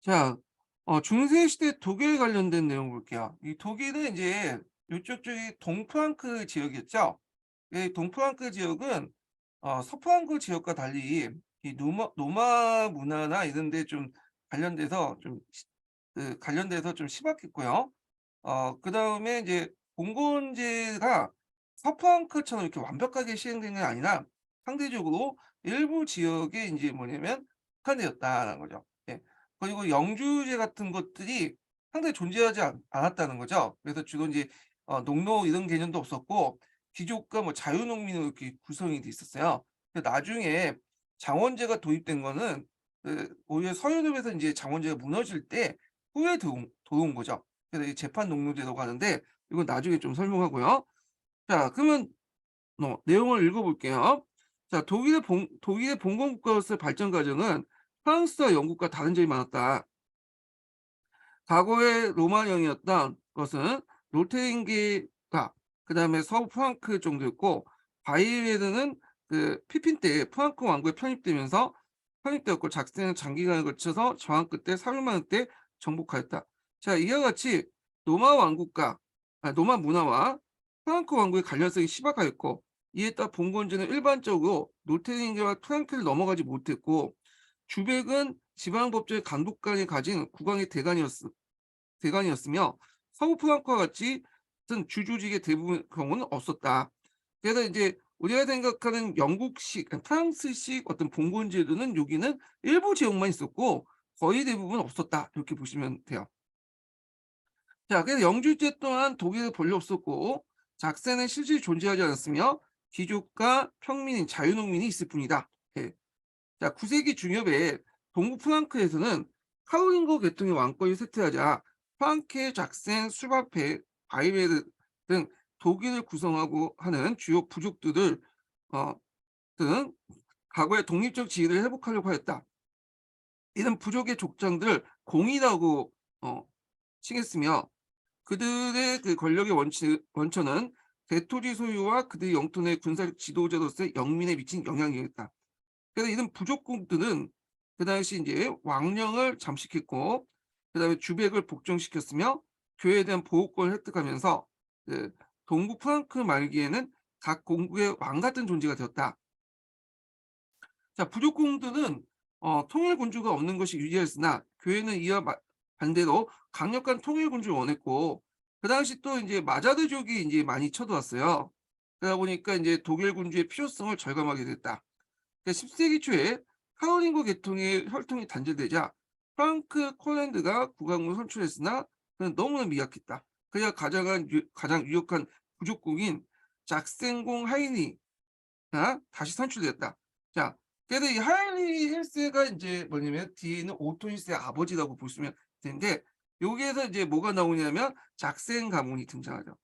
자, 중세 시대 독일 관련된 내용 볼게요. 이 독일은 이제 요쪽 쪽이 동프랑크 지역이었죠. 이 동프랑크 지역은 서프랑크 지역과 달리 이 노마 문화나 이런 데 좀 관련돼서 관련돼서 좀 심각했고요. 그다음에 이제 봉건제가 서프랑크처럼 이렇게 완벽하게 시행된 게 아니라 상대적으로 일부 지역에 인제 뭐냐면 국한되었다라는 거죠. 예. 그리고 영주제 같은 것들이 상당히 존재하지 않았다는 거죠. 그래서 주로 인제 농노 이런 개념도 없었고 귀족과 뭐 자유농민으로 이렇게 구성이 돼 있었어요. 근데 나중에 장원제가 도입된 거는 오히려 서유럽에서 인제 장원제가 무너질 때 후에 들어온 거죠. 그래서 이 재판 농노제라고 하는데 이건 나중에 좀 설명하고요. 자, 그러면 내용을 읽어 볼게요. 자, 독일의 봉건 국가로서의 발전 과정은 프랑스와 영국과 다른 점이 많았다. 과거의 로마령이었던 것은 로테링기가 그다음에 서프랑크 정도였고, 바이에르는 그 피핀 때 프랑크 왕국에 편입되었고, 작세는 장기간을 거쳐서 저항 끝에 300만 때 정복하였다. 자, 이와 같이 로마 왕국과 로마 문화와 프랑크 왕국의 관련성이 심각하였고, 이에 따라 봉건제는 일반적으로 노르팅기와 프랑크를 넘어가지 못했고, 주백은 지방법조의 강독관이 가진 국왕의 대관이었으며, 서부 프랑크와 같이 같은 주조직의 대부분 경우는 없었다. 그래서 이제 우리가 생각하는 영국식, 프랑스식 어떤 봉건 제도는 여기는 일부 지역만 있었고 거의 대부분 없었다. 이렇게 보시면 돼요. 자, 그래서 영주제 또한 독일에 본래 없었고 작세는 실질이 존재하지 않았으며 귀족과 평민인 자유농민이 있을 뿐이다. 예. 자, 9세기 중엽에 동부 프랑크에서는 카롤린거 계통의 왕권이 쇠퇴하자 프랑케, 작센, 수바페, 바이베르 등 독일을 구성하고 하는 주요 부족들을 어, 등 과거의 독립적 지위를 회복하려고 하였다. 이런 부족의 족장들을 공이라고 어, 칭했으며, 그들의 그 권력의 원천은 대토지 소유와 그들의 영토 내 군사력 지도자로서의 영민에 미친 영향이었다. 그래서 이런 부족국들은 그 당시 이제 왕령을 잠식했고, 그다음에 주백을 복종시켰으며 교회에 대한 보호권을 획득하면서 그 동부 프랑크 말기에는 각 공국의 왕 같은 존재가 되었다. 자, 부족공들은 통일 군주가 없는 것이 유리했으나 교회는 이와 반대로 강력한 통일 군주를 원했고, 그 당시 또 이제 마자르족이 이제 많이 쳐들어왔어요. 그러다 보니까 이제 독일 군주의 필요성을 절감하게 됐다. 10세기 초에 카롤린거 계통의 혈통이 단절되자 프랑크 콜랜드가 국왕으로 선출했으나 그는 너무나 미약했다. 그야 가장 유력한 부족국인 작센공 하이니가 다시 선출되었다. 자, 그래서 이 하이니 1세가 이제 뭐냐면 뒤에 있는 오토 1세의 아버지라고 보시면 되는데, 여기에서 이제 뭐가 나오냐면 작센 가문이 등장하죠.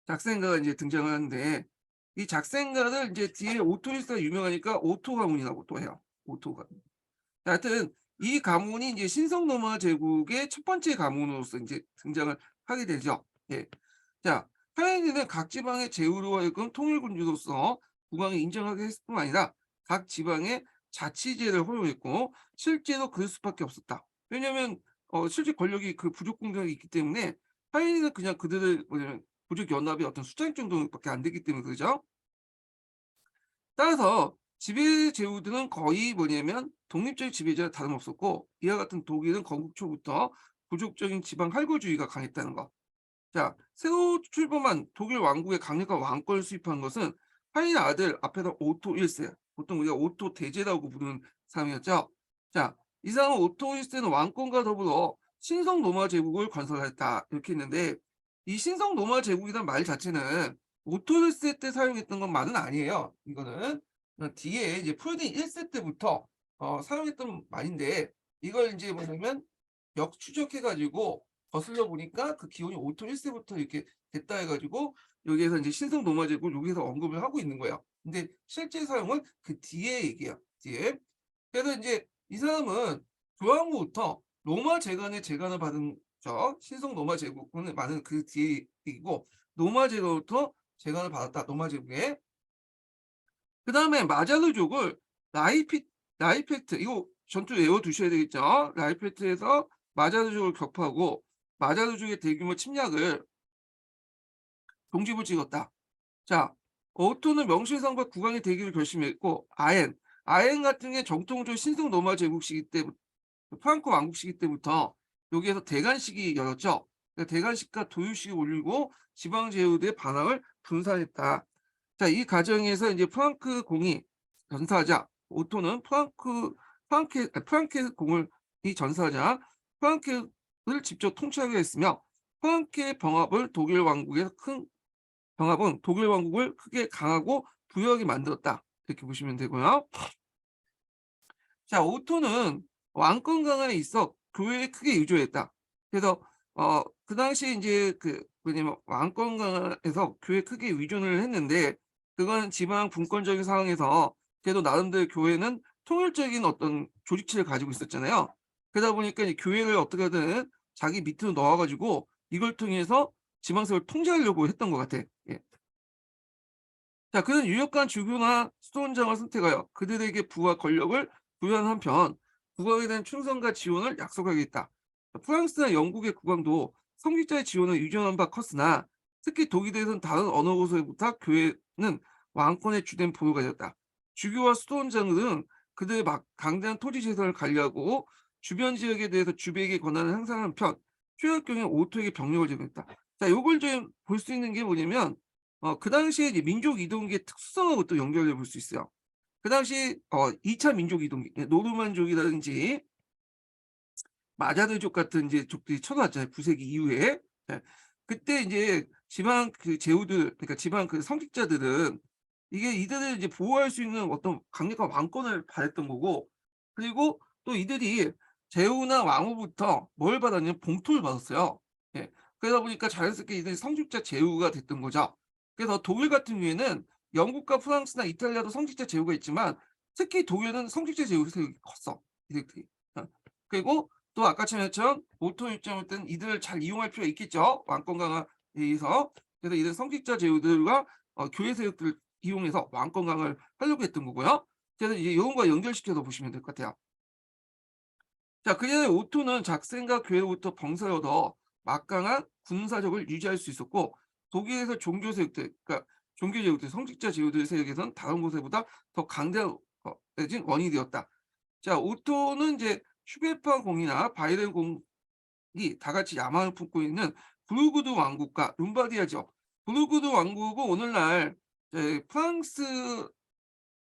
작센가가 이제 등장하는데, 이 작센가를 이제 뒤에 오토 1세가 유명하니까 오토 가문이라고 또 해요. 오토 가문. 하여튼 이 가문이 이제 신성 로마 제국의 첫 번째 가문으로서 이제 등장을 하게 되죠. 예. 자, 하이니는 각 지방의 제후로 하여금 통일 군주로서 국왕이 인정하게 했을 뿐만 아니라 각 지방의 자치제를 허용했고 실제로 그럴 수밖에 없었다. 왜냐하면 실제 권력이 그 부족 공정이 있기 때문에 하이니는 그냥 그들을 뭐냐면 부족 연합의 어떤 숫자일 정도밖에 안 되기 때문에 그러죠. 따라서 지배 제후들은 거의 뭐냐면 독립적인 지배자와 다름없었고, 이와 같은 독일은 건국 초부터 부족적인 지방 할거주의가 강했다는 거. 자, 새로 출범한 독일 왕국의 강력한 왕권을 수입한 것은 하인 아들 앞에서 오토 1세, 보통 우리가 오토 대제라고 부르는 사람이었죠. 자, 이 사람은 오토 1세는 왕권과 더불어 신성 로마 제국을 건설했다 이렇게 했는데, 이 신성 로마 제국이란 말 자체는 오토 1세 때 사용했던 건 말은 아니에요. 이거는 뒤에 이제 프로딘 1세 때부터 사용했던 말인데, 이걸 이제 뭐냐면 역추적해 가지고 거슬러 보니까 그 기원이 오토 1세부터 이렇게 됐다 해 가지고 여기에서 인제 신성 로마 제국을 여기서 언급을 하고 있는 거예요. 근데 실제 사용은 그 뒤에 얘기예요, 뒤에. 그래서 인제 이 사람은 교황으로부터 로마 제간의 제간을 받은 신성 로마 제국은 많은 그 뒤에 얘기고, 로마 제국으로부터 제간을 받았다, 로마 제국에. 그다음에 마자르족을 라이피 라이펙트, 이거 전투 외워 두셔야 되겠죠. 라이프트에서 마자르족을 격파하고 마자르족의 대규모 침략을 종지부 찍었다. 자, 오토는 명실상부한 국왕의 되기를 결심했고 아엔 같은 게 정통적 신성 로마 제국 시기 때부터 프랑코 왕국 시기 때부터 여기에서 대관식이 열렸죠. 그러니까 대관식과 도유식이 올리고 지방 제후들의 반항을 분산했다. 자, 이 과정에서 이제 프랑크 공이 전사하자 오토는 프랑케 공을 이 전사하자 프랑케를 직접 통치하게 했으며 프랑케 병합을 독일 왕국에서 큰 병합은 독일 왕국을 크게 강하고 부유하게 만들었다. 이렇게 보시면 되고요. 자, 오토는 왕권 강화에 있어 교회에 크게 유조했다. 그래서 그 당시에 이제 그 뭐냐면 왕권 강화에서 교회에 크게 의존을 했는데 그건 지방 분권적인 상황에서 그래도 나름대로 교회는 통일적인 어떤 조직체를 가지고 있었잖아요. 그러다 보니까 이 교회를 어떻게든 자기 밑으로 넣어 가지고 이걸 통해서 지방세를 통제하려고 했던 것 같아. 예. 자, 그는 유력한 주교나 수도원장을 선택하여 그들에게 부와 권력을 부여한 한편 국왕에 대한 충성과 지원을 약속하겠다. 프랑스나 영국의 국왕도 성직자의 지원을 유전한 바 컸으나 특히 독일에서는 다른 어느 곳에부터 교회는 왕권의 주된 보유가 되었다. 주교와 수도원장들은 그들의 강대한 토지 재산을 관리하고 주변 지역에 대해서 주백의 권한을 행사하는 편, 최악 경우에 오토에게 병력을 제공했다. 자, 요걸 좀 볼 수 있는 게 뭐냐면 그 당시에 이제 민족 이동기의 특수성하고 또 연결해 볼 수 있어요. 그 당시 2차 민족 이동기, 노르만족이라든지 마자르족 같은 이제 족들이 쳐들어왔잖아요. 9세기 이후에. 예. 그때 이제 지방 그 제후들, 그러니까 지방 그 성직자들은 이게 이들을 이제 보호할 수 있는 어떤 강력한 왕권을 바랬던 거고, 그리고 또 이들이 제후나 왕후부터 뭘 받았냐면 봉토를 받았어요. 예. 그러다 보니까 자연스럽게 이들이 성직자 제후가 됐던 거죠. 그래서 독일 같은 경우에는 영국과 프랑스나 이탈리아도 성직자 제후가 있지만 특히 독일은 성직자 제후 세력이 컸어. 이들이. 어. 그리고 또 아까처럼 오토 입장일 때는 이들을 잘 이용할 필요가 있겠죠. 왕권 강화에 의해서. 그래서 이들 성직자 제후들과 교회 세력들을 이용해서 왕권 강화를 하려고 했던 거고요. 그래서 이제 요것과 연결시켜서 보시면 될 것 같아요. 자, 그전에 오토는 작센과 교회로부터 병사를 얻어 막강한 군사력을 유지할 수 있었고 독일에서 종교 세력들, 그러니까 종교 제후들, 성직자 제후들 세력에서는 다른 곳에보다 더 강대한 해진 원인이 되었다. 자, 오토는 이제 슈베파 공이나 바이른 공이 다 같이 야망을 품고 있는 부르고드 왕국과 룸바디아 지역. 부르고드 왕국은 오늘날 프랑스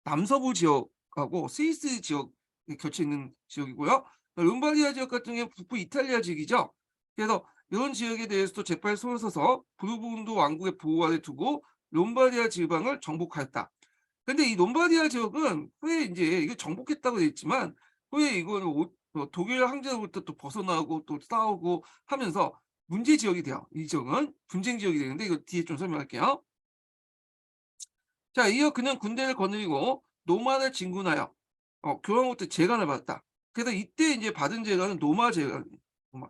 남서부 지역하고 스위스 지역이 겹쳐 있는 지역이고요. 룸바디아 지역 같은 경우는 북부 이탈리아 지역이죠. 그래서 이런 지역에 대해서도 재판에 손을 써서 부르고드 왕국의 보호 아래 두고 롬바디아 지방을 정복하였다. 근데 이 롬바디아 지역은 후에 인제 이거 정복했다고 돼 있지만 후에 이거를 독일 황제로부터 또 벗어나고 또 싸우고 하면서 문제 지역이 돼요. 이 지역은 분쟁 지역이 되는데 이거 뒤에 좀 설명할게요. 자, 이어 그는 군대를 거느리고 노만을 진군하여 교황으로부터 재간을 받았다. 그래서 이때 인제 받은 재간은 노마 재간, 노마,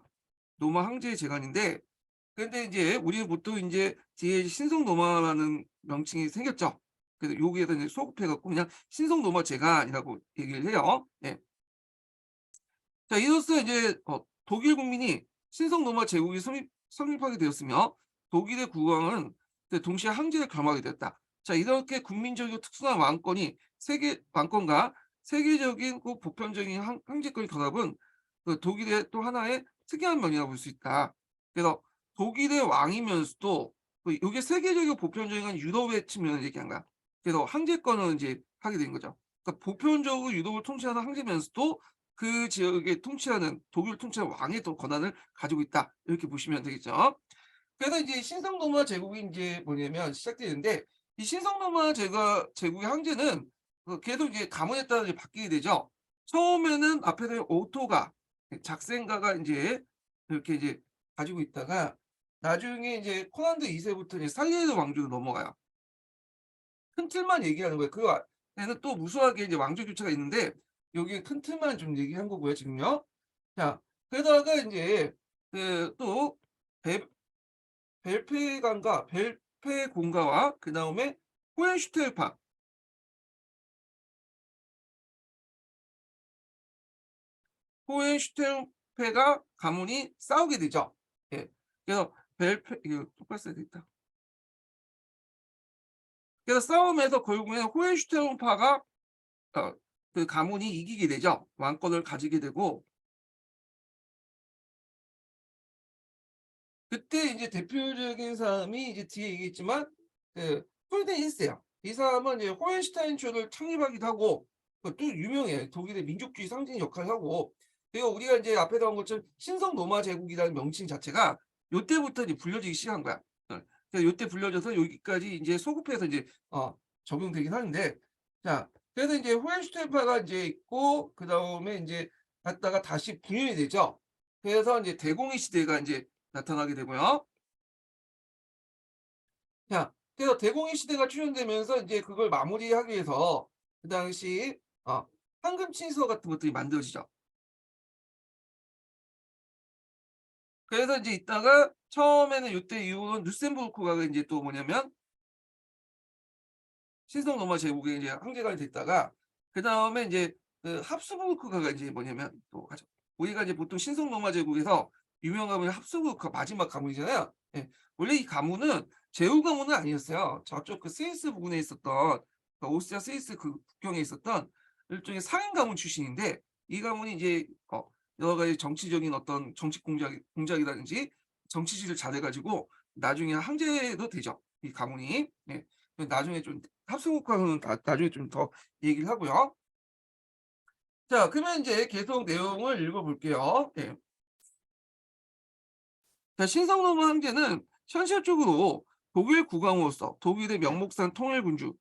노마 황제의 재간인데 근데 인제 우리는 보통 인제 뒤에 신성 노마라는 명칭이 생겼죠. 그래서 여기에다 이제 소급해 갖고 그냥 신성 노마 재간이라고 얘기를 해요. 예. 자, 이로써 이제 독일 국민이 신성 로마 제국이 성립하게 되었으며 독일의 국왕은 동시에 황제를 겸하게 되었다. 자, 이렇게 국민적이고 특수한 왕권이 세계 왕권과 세계적인 그 보편적인 황제권의 결합은 그 독일의 또 하나의 특이한 면이라고 볼 수 있다. 그래서 독일의 왕이면서도 이게 세계적이고 보편적인 유럽의 측면을 얘기한 거야. 그래서 황제권을 이제 하게 된 거죠. 그러니까 보편적으로 유럽을 통치하는 황제면서도 그 지역에 통치하는 독일을 통치하는 왕의 또 권한을 가지고 있다. 이렇게 보시면 되겠죠. 그래서 이제 신성로마 제국이 인제 뭐냐면 시작되는데 이 신성로마 제국의 황제는 계속 이제 가문에 따라 이제 바뀌게 되죠. 처음에는 앞에서 오토가 작센가가 인제 이렇게 이제 가지고 있다가 나중에 이제 코난도 2 세부터 이제 살리에르 왕조로 넘어가요. 큰 틀만 얘기하는 거예요. 그 안에는 또 무수하게 이제 왕조 교체가 있는데 여기 큰 틀만 좀 얘기한 거고요, 지금요. 자, 그러다가 인제 또 벨 벨페공가와 그다음에 호헨슈텔파 호헨슈타인페가 가문이 싸우게 되죠. 예. 그래서 벨페 이거 똑바로 써야 되겠다. 그래서 싸움에서 결국에는 호헨슈타인파가 그 가문이 이기게 되죠. 왕권을 가지게 되고 그때 이제 대표적인 사람이 이제 뒤에 얘기했지만 그 프리드리히 힌스예요. 이 사람은 이제 호헨슈타인초를 창립하기도 하고 또 유명해요. 독일의 민족주의 상징 역할을 하고 그리고 우리가 이제 앞에 나온 것처럼 신성 로마 제국이라는 명칭 자체가 요때부터 이제 불려지기 시작한 거야. 그래서 요때 불려져서 여기까지 이제 소급해서 이제 적용되긴 하는데 자 그래서 이제 호헨슈타인파가 이제 있고 그다음에 이제 갔다가 다시 분열이 되죠. 그래서 이제 대공의 시대가 이제 나타나게 되고요. 자, 그래서 대공의 시대가 출현되면서 이제 그걸 마무리하기 위해서 그 당시 황금 칭서 같은 것들이 만들어지죠. 그래서 이제 있다가 처음에는 요때 이후로는 루셈부르크가 이제 또 뭐냐면 신성 로마 제국의 이제 황제가 됐다가 그다음에 이제 그 합스부르크가 이제 뭐냐면 또 하죠. 우리가 이제 보통 신성 로마 제국에서 유명한 가문이 합스부르크가 마지막 가문이잖아요. 예. 원래 이 가문은 제후 가문은 아니었어요. 저쪽 그 스위스 부근에 있었던 그 오스트리아 스위스 그 국경에 있었던 일종의 상인 가문 출신인데 이 가문이 이제 여러 가지 정치적인 어떤 정치 공작이라든지 정치질을 잘해 가지고 나중에 황제도 되죠, 이 가문이. 예. 나중에 좀 합성국가는 나중에 좀 더 얘기를 하고요. 자 그러면 이제 계속 내용을 읽어 볼게요. 예. 자 신성로마 황제는 현실적으로 독일 국왕으로서 독일의 명목상 통일군주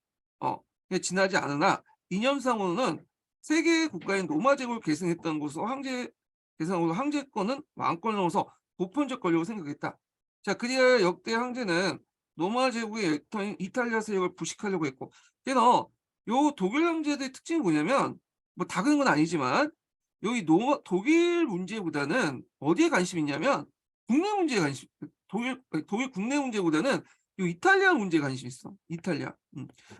에 지나지 않으나 이념상으로는 세계 국가인 로마 제국을 계승했던 것으로 황제 대상으로 황제권은 왕권으로서 보편적 권력을 생각했다. 자 그리하여 역대 황제는 로마 제국의 엘터인 이탈리아 세력을 부식하려고 했고 그래서 요 독일 황제들의 특징이 뭐냐면 뭐 다 그런 건 아니지만 여기 독일 문제보다는 어디에 관심이 있냐면 국내 문제에 관심 독일 국내 문제보다는 요 이탈리아 문제에 관심이 있어. 이탈리아.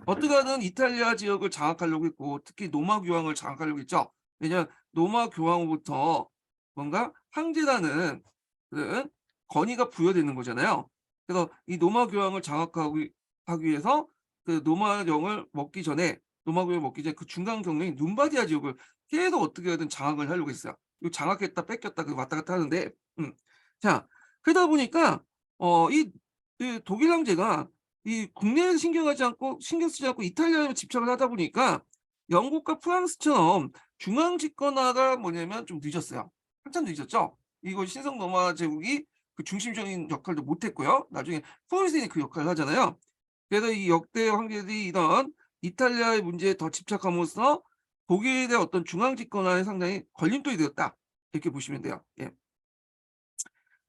어떻게든 이탈리아 지역을 장악하려고 했고 특히 로마 교황을 장악하려고 했죠. 왜냐하면 로마 교황으로부터 뭔가 황제라는 그런 권위가 부여되는 거잖아요. 그래서 이 로마 교황을 장악하기 하기 위해서 그 로마 교황을 먹기 전에 그 중간 경로인 룸바디아 지역을 계속 어떻게든 장악을 하려고 했어요. 이 장악했다 뺏겼다 그 왔다 갔다 하는데 자 그러다 보니까 이 그 독일 황제가 이 국내에 신경 쓰지 않고 이탈리아에 집착을 하다 보니까 영국과 프랑스처럼 중앙 집권화가 뭐냐면 좀 늦었어요. 한참 늦었죠. 이거 신성 로마 제국이 그 중심적인 역할도 못 했고요. 나중에 프로이센이 그 역할을 하잖아요. 그래서 이 역대 황제들이 이런 이탈리아의 문제에 더 집착함으로써 독일의 어떤 중앙 집권화에 상당히 걸림돌이 되었다. 이렇게 보시면 돼요. 예.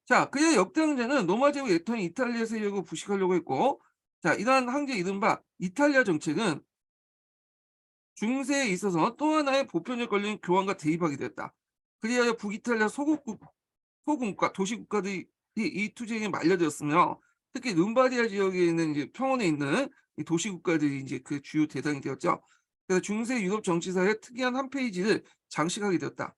자, 그의 역대 황제는 로마 제국 애통인 이탈리아 세력을 부식하려고 했고, 자, 이러한 황제 이른바 이탈리아 정책은 중세에 있어서 또 하나의 보편적 권력인 교황과 대입하게 되었다. 그리하여 북이탈리아 소국과 도시국가들이 이 투쟁에 말려들었으며, 특히 룸바디아 지역에 있는 이제 평원에 있는 이 도시국가들이 이제 그 주요 대상이 되었죠. 그래서 중세 유럽 정치사의 특이한 한 페이지를 장식하게 되었다.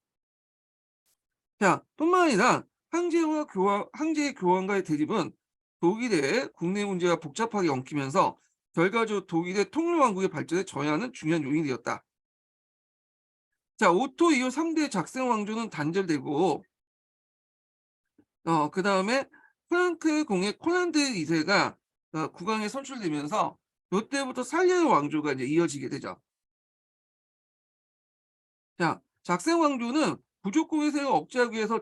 자, 뿐만 아니라 황제의 교황과의 대립은 독일의 국내 문제와 복잡하게 엉키면서 결과적으로 독일의 통일왕국의 발전에 저해하는 중요한 요인이 되었다. 자, 오토 이후 3대 작생 왕조는 단절되고 그다음에 프랑크 공의 콜란드 2세가 국왕에 선출되면서 요때부터 살리의 왕조가 이제 이어지게 되죠. 자, 작생 왕조는 부족공의 세력을 억제하기 위해서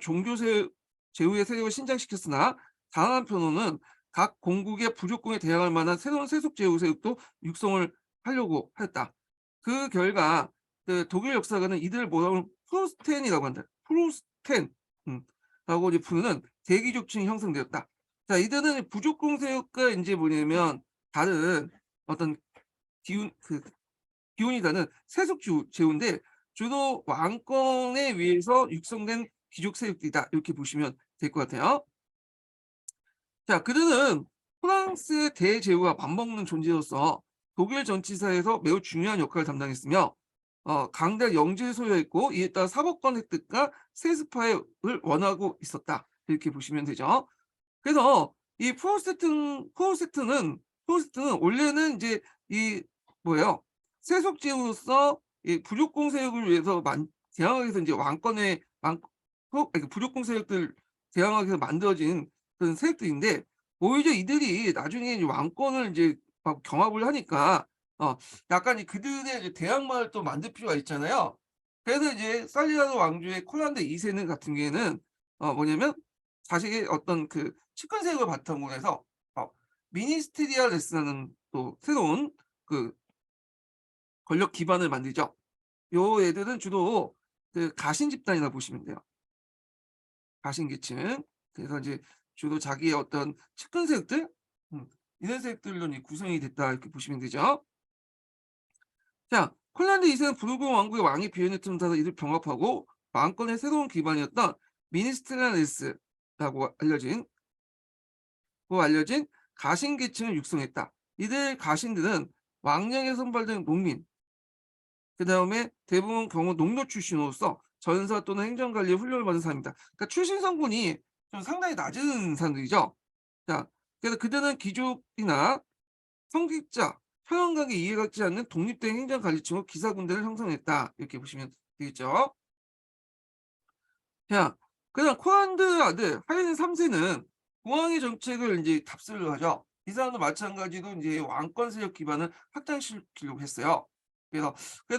제후의 세력을 신장시켰으나 다른 한편으로는 각 공국의 부족공에 대항할 만한 새로운 세속 제후 세력도 육성을 하려고 했다. 그 결과 그 독일 역사가는 이들을 뭐라고 프로스텐이라고 한다. 프로스텐 라고 이제 부르는 대기족층이 형성되었다. 자, 이들은 부족공 세력과 이제 뭐냐면 다른 어떤 기운이 다는 세속 제후인데 주로 왕권에 의해서 육성된 귀족 세력들이다. 이렇게 보시면 될 것 같아요. 자, 그들은 프랑스의 대제후와 맞먹는 존재로서 독일 정치사에서 매우 중요한 역할을 담당했으며 강대 영지를 소유했고 이에 따라 사법권 획득과 세습화를 원하고 있었다. 이렇게 보시면 되죠. 그래서 이 프로스테트는 원래는 이제 이 뭐예요? 세속지로서 이 부족공 세력을 위해서 대항하기 위해서 이제 왕권의 왕 아니 그 부족공 세력들 대항하기 위해서 만들어진 그런 세력들인데 오히려 이들이 나중에 이제 왕권을 이제 막 경합을 하니까 어 약간 그들의 이제 대항마를 또 만들 필요가 있잖아요. 그래서 이제 살리아노 왕조의 콜란드 2 세는 같은 경우에는 뭐냐면 자식의 어떤 그 측근 세력을 바탕으로 해서 미니스테리알레스라는 또 새로운 그 권력 기반을 만들죠. 요 애들은 주로 그 가신 집단이라 보시면 돼요. 가신 계층. 그래서 이제 주로 자기의 어떤 측근 세력들 음 이런 세력들로 이제 구성이 됐다 이렇게 보시면 되죠. 자, 콜란드 2 세는 부르고 왕국의 왕이 비현을 틈타서 이를 병합하고 왕권의 새로운 기반이었던 미니스트라레스라고 알려진 가신 계층을 육성했다. 이들 가신들은 왕령에 선발된 농민, 그다음에 대부분 경우 농노 출신으로서 전사 또는 행정관리의 훈련을 받은 사람입니다. 그러니까 출신 성분이 좀 상당히 낮은 사람들이죠. 자, 그래서 그들은 귀족이나 성직자, 평형각에 이해받지 않는 독립된 행정관리층으로 기사군대를 형성했다. 이렇게 보시면 되겠죠. 자, 그다음 코안드 아들 하이든 3 세는 공황의 정책을 인제 답습을 하죠. 이 사람도 마찬가지로 인제 왕권 세력 기반을 확장시키려고 했어요. 그래서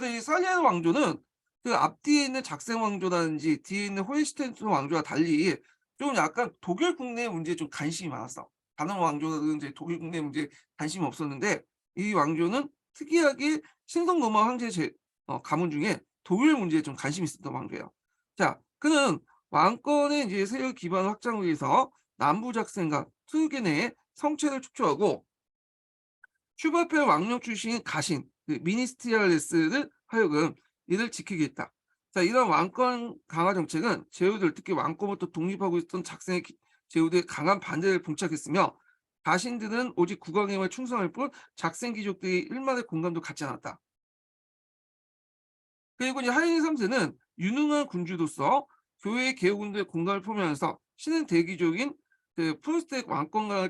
이 살리아노 왕조는 그 앞뒤에 있는 작생 왕조라든지 뒤에 있는 호헨슈텐 왕조와 달리 좀 약간 독일 국내 문제에 좀 관심이 많았어. 다른 왕조는 이제 독일 국내 문제에 관심이 없었는데 이 왕조는 특이하게 신성 로마 황제 가문 중에 독일 문제에 좀 관심이 있었던 왕조예요. 자, 그는 왕권의 이제 세력 기반 확장을 위해서 남부 작생과 투르게 내의 성체를 축소하고 슈바펠 왕령 출신인 가신 미니스티알레스를 하여금 이를 지키겠다. 자, 이런 왕권 강화 정책은 제후들 특히 왕권부터 독립하고 있던 작생의 제후들의 강한 반대를 봉착했으며 가신들은 오직 국왕에만 충성할 뿐 작생 귀족들이 일말의 공감도 갖지 않았다. 그리고 이제 하이리 3세는 유능한 군주로서 교회의 개혁운동에 공감을 표명하면서 신은 대기족인 그 폰스텍의 왕권 강화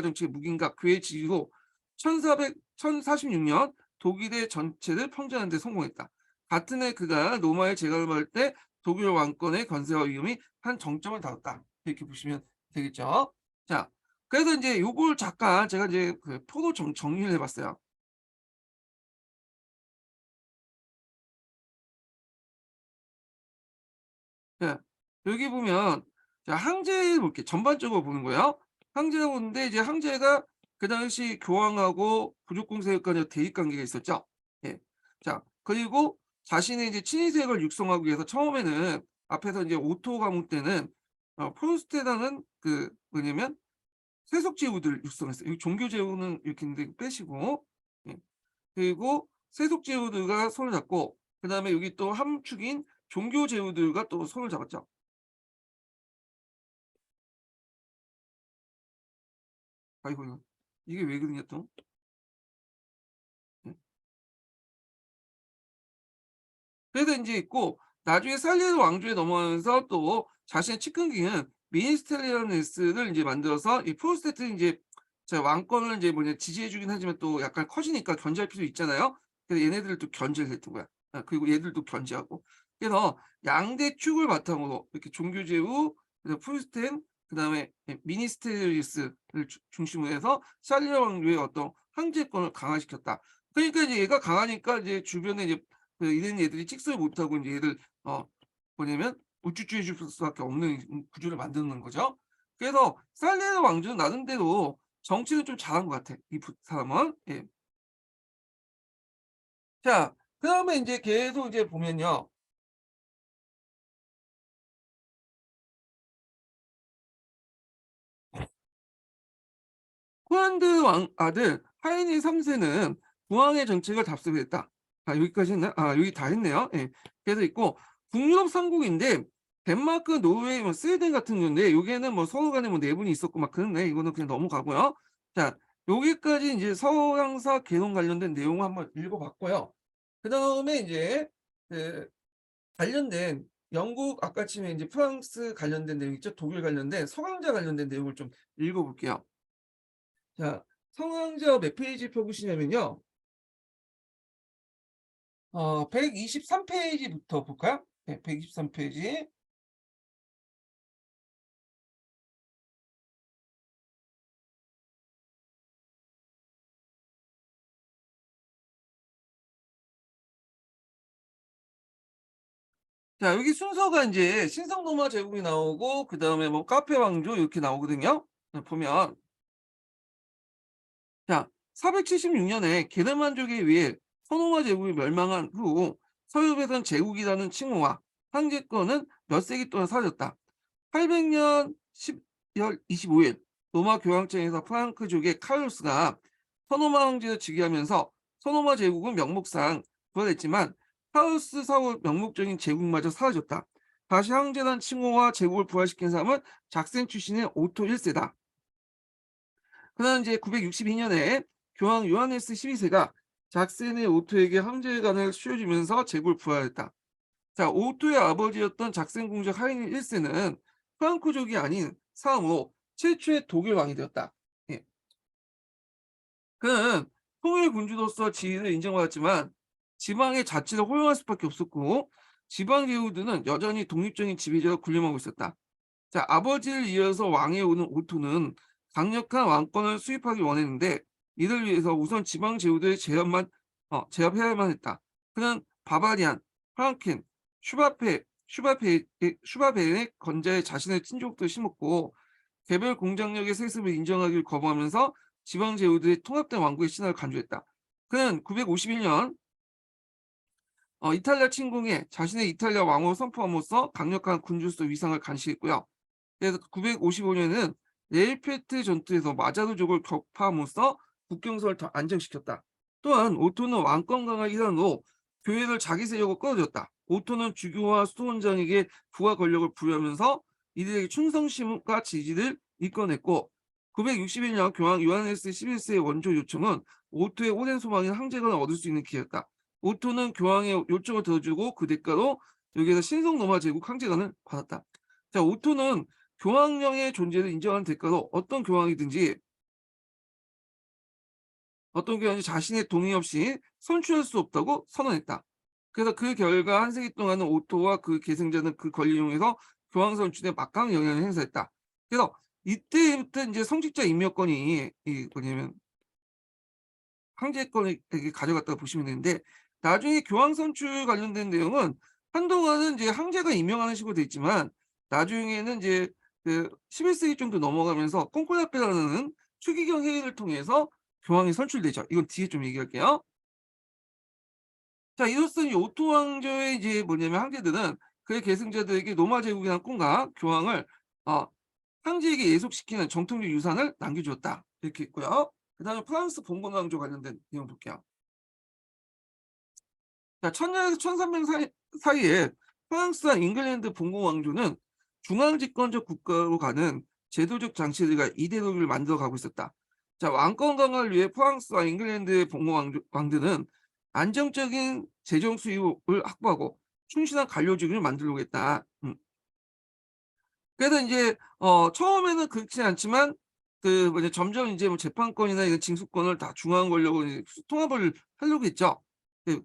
정책의 묵인과 교회 지지로 1046년 독일의 전체를 평정하는 데 성공했다. 같은 해 그가 로마에 재가름할 때 독일 왕권의 권세와 위험이 한 정점을 다뤘다. 이렇게 보시면 되겠죠. 자, 그래서 이제 요걸 잠깐 제가 이제 그 표로 정리를 해 봤어요. 예. 여기 보면 자 항제를 볼게요. 전반적으로 보는 거예요. 항제를 보는데 이제 항제가 그 당시 교황하고 부족공 세력 간의 대립 관계가 있었죠. 예. 자 그리고 자신의 이제 친위 세력을 육성하기 위해서 처음에는 앞에서 이제 오토 가문 때는 프로스테라는 그 뭐냐면 세속 제후들을 육성했어요. 이 종교 제후는 이렇게 있는데 빼시고 예. 그리고 세속 제후들과 손을 잡고 그다음에 여기 또 함축인 종교 제후들과 또 손을 잡았죠. 아이고 이게 왜 그러냐 또. 예. 그래서 인제 있고 나중에 살리는 왕조에 넘어가면서 또 자신의 측근기인 미니스테리얼리스를 인제 만들어서 이 프로스테트 인제 자 왕권을 인제 뭐냐 지지해 주긴 하지만 또 약간 커지니까 견제할 필요 있잖아요. 그래서 얘네들을 또 견제를 했던 거야. 그리고 얘들도 견제하고. 그래서 양대 축을 바탕으로 이렇게 종교 제후 그다음에 프로스텐 그다음에 미니스테리얼리스를 중심으로 해서 샬리아 왕조의 어떤 황제권을 강화시켰다. 그러니까 이제 얘가 강하니까 이제 주변에 이제 이런 애들이 직설 못하고 인제 얘를 어 뭐냐면 우쭈쭈해 줄 수밖에 없는 구조를 만드는 거죠. 그래서 살레르 왕조는 나름대로 정치는 좀 잘한 것 같아, 이 사람은. 예. 자 그다음에 인제 계속 이제 보면요. 호란드 왕 아들 하이리 3 세는 국왕의 정책을 답습했다. 아 여기까지 했나요? 아 여기 다 했네요. 예. 그래서 있고 북유럽 3 국인데 덴마크, 노르웨이, 뭐 스웨덴 같은 건데 여기에는 뭐 서로 간에 뭐 내분이 있었고 막 그런데 이거는 그냥 넘어가고요. 자 여기까지 인제 서양사 개론 관련된 내용을 한번 읽어 봤고요. 그다음에 이제 그 관련된 영국 아까 치면 이제 프랑스 관련된 내용 있죠. 독일 관련된 서강자 관련된 내용을 좀 읽어 볼게요. 자, 서강자 몇 페이지 펴 보시냐면요. 123 페이지부터 볼까요? 네, 123 페이지. 자, 여기 순서가 인제 신성노마 제국이 나오고 그다음에 뭐 카페 왕조 이렇게 나오거든요. 보면 자, 476 년에 게르만족에 의해 서노마 제국이 멸망한 후 서유럽에선 제국이라는 칭호와 황제권은 몇 세기 동안 사라졌다. 800년 10월 25일 로마 교황청에서 프랑크족의 카를로스가 서노마 황제를 즉위하면서 서노마 제국은 명목상 부활했지만 카를로스 사후 명목적인 제국마저 사라졌다. 다시 황제란 칭호와 제국을 부활시킨 사람은 작센 출신의 오토 1세다. 그러나 이제 962년에 교황 요하네스 12세가 작센의 오토에게 황제관을 씌워주면서 제국을 부활했다. 자, 오토의 아버지였던 작센 공작 하이리 1세는 프랑크족이 아닌 사음으로 최초의 독일 왕이 되었다. 예. 그는 통일 군주로서 지위를 인정받았지만 지방의 자치를 허용할 수밖에 없었고 지방 제후들은 여전히 독립적인 지배자로 군림하고 있었다. 자, 아버지를 이어서 왕에 오른 오토는 강력한 왕권을 수립하기 원했는데 이를 위해서 우선 지방 제후들의 제압해야만 했다. 그는 바바리안, 프랑켄, 슈바베의 건자에 자신의 친족도 심었고 개별 공장력의 세습을 인정하기를 거부하면서 지방 제후들의 통합된 왕국의 신화를 간주했다. 그는 951년 이탈리아 침공에 자신의 이탈리아 왕으로 선포함으로써 강력한 군주로서 위상을 간직했고요. 그래서 955년에는 레일페트 전투에서 마자르족을 격파함으로써 국경선을 더 안정시켰다. 또한 오토는 왕권 강화 일환으로 교회를 자기 세력으로 끌어들였다. 오토는 주교와 수도원장에게 부하 권력을 부여하면서 이들에게 충성심과 지지를 이끌어냈고 961년 교황 요하네스 11세의 원조 요청은 오토의 오랜 소망인 황제관을 얻을 수 있는 기회였다. 오토는 교황의 요청을 들어주고 그 대가로 여기에서 신성 로마 제국 황제관을 받았다. 자, 오토는 교황령의 존재를 인정하는 대가로 어떤 교황이 자신의 동의 없이 선출할 수 없다고 선언했다. 그래서 그 결과 한 세기 동안은 오토와 그 계승자는 그 권리를 이용해서 교황 선출에 막강한 영향을 행사했다. 그래서 이때부터 이제 성직자 임명권이 이 뭐냐면 황제권에게 가져갔다고 보시면 되는데 나중에 교황 선출 관련된 내용은 한동안은 이제 황제가 임명하는 식으로 돼 있지만 나중에는 이제 그 11세기 정도 넘어가면서 콘콜라페라는 추기경 회의를 통해서 교황이 선출되죠. 이건 뒤에 좀 얘기할게요. 자, 이로써 이 오토 왕조의 이제 뭐냐면 황제들은 그의 계승자들에게 로마 제국이라는 꿈과 교황을 어 황제에게 예속시키는 정통적 유산을 남겨주었다. 이렇게 있고요. 그다음에 프랑스 봉건 왕조 관련된 내용 볼게요. 자, 1000년에서 1300 사이에 프랑스와 잉글랜드 봉건 왕조는 중앙 집권적 국가로 가는 제도적 장치들과 이데올로기를 만들어 가고 있었다. 자, 왕권 강화를 위해 프랑스와 잉글랜드의 봉건 왕들은 안정적인 재정 수입을 확보하고 충실한 관료직을 만들려고 했다. 그래서 인제 처음에는 그렇지 않지만 그 뭐냐 점점 인제 뭐 재판권이나 이런 징수권을 다 중앙 권력으로 이제 통합을 하려고 했죠. 그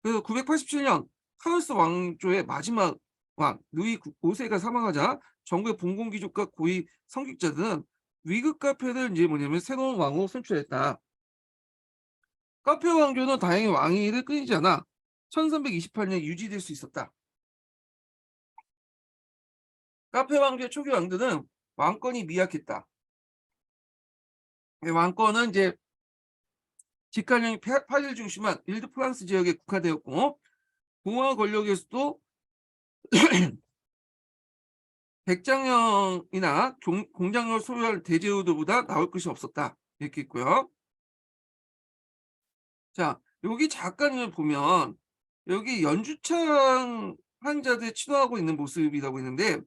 그래서 987년 카르로스 왕조의 마지막 왕 루이 5세가 사망하자 정부의 봉건 귀족과 고위 성직자들은 위급 카페를 인제 뭐냐면 새로운 왕으로 선출했다. 카페 왕조는 다행히 왕위를 끊이지 않아 1328년 유지될 수 있었다. 카페 왕조의 초기 왕들은 왕권이 미약했다. 왕권은 이제 직관령이 파리를 중심한 일드 프랑스 지역에 국화되었고 공화 권력에서도 백장령이나 공장을 소유할 대제후들보다 나올 것이 없었다. 이렇게 있고요. 자, 여기 잠깐을 보면 여기 연주창 환자들이 치료하고 있는 모습이라고 있는데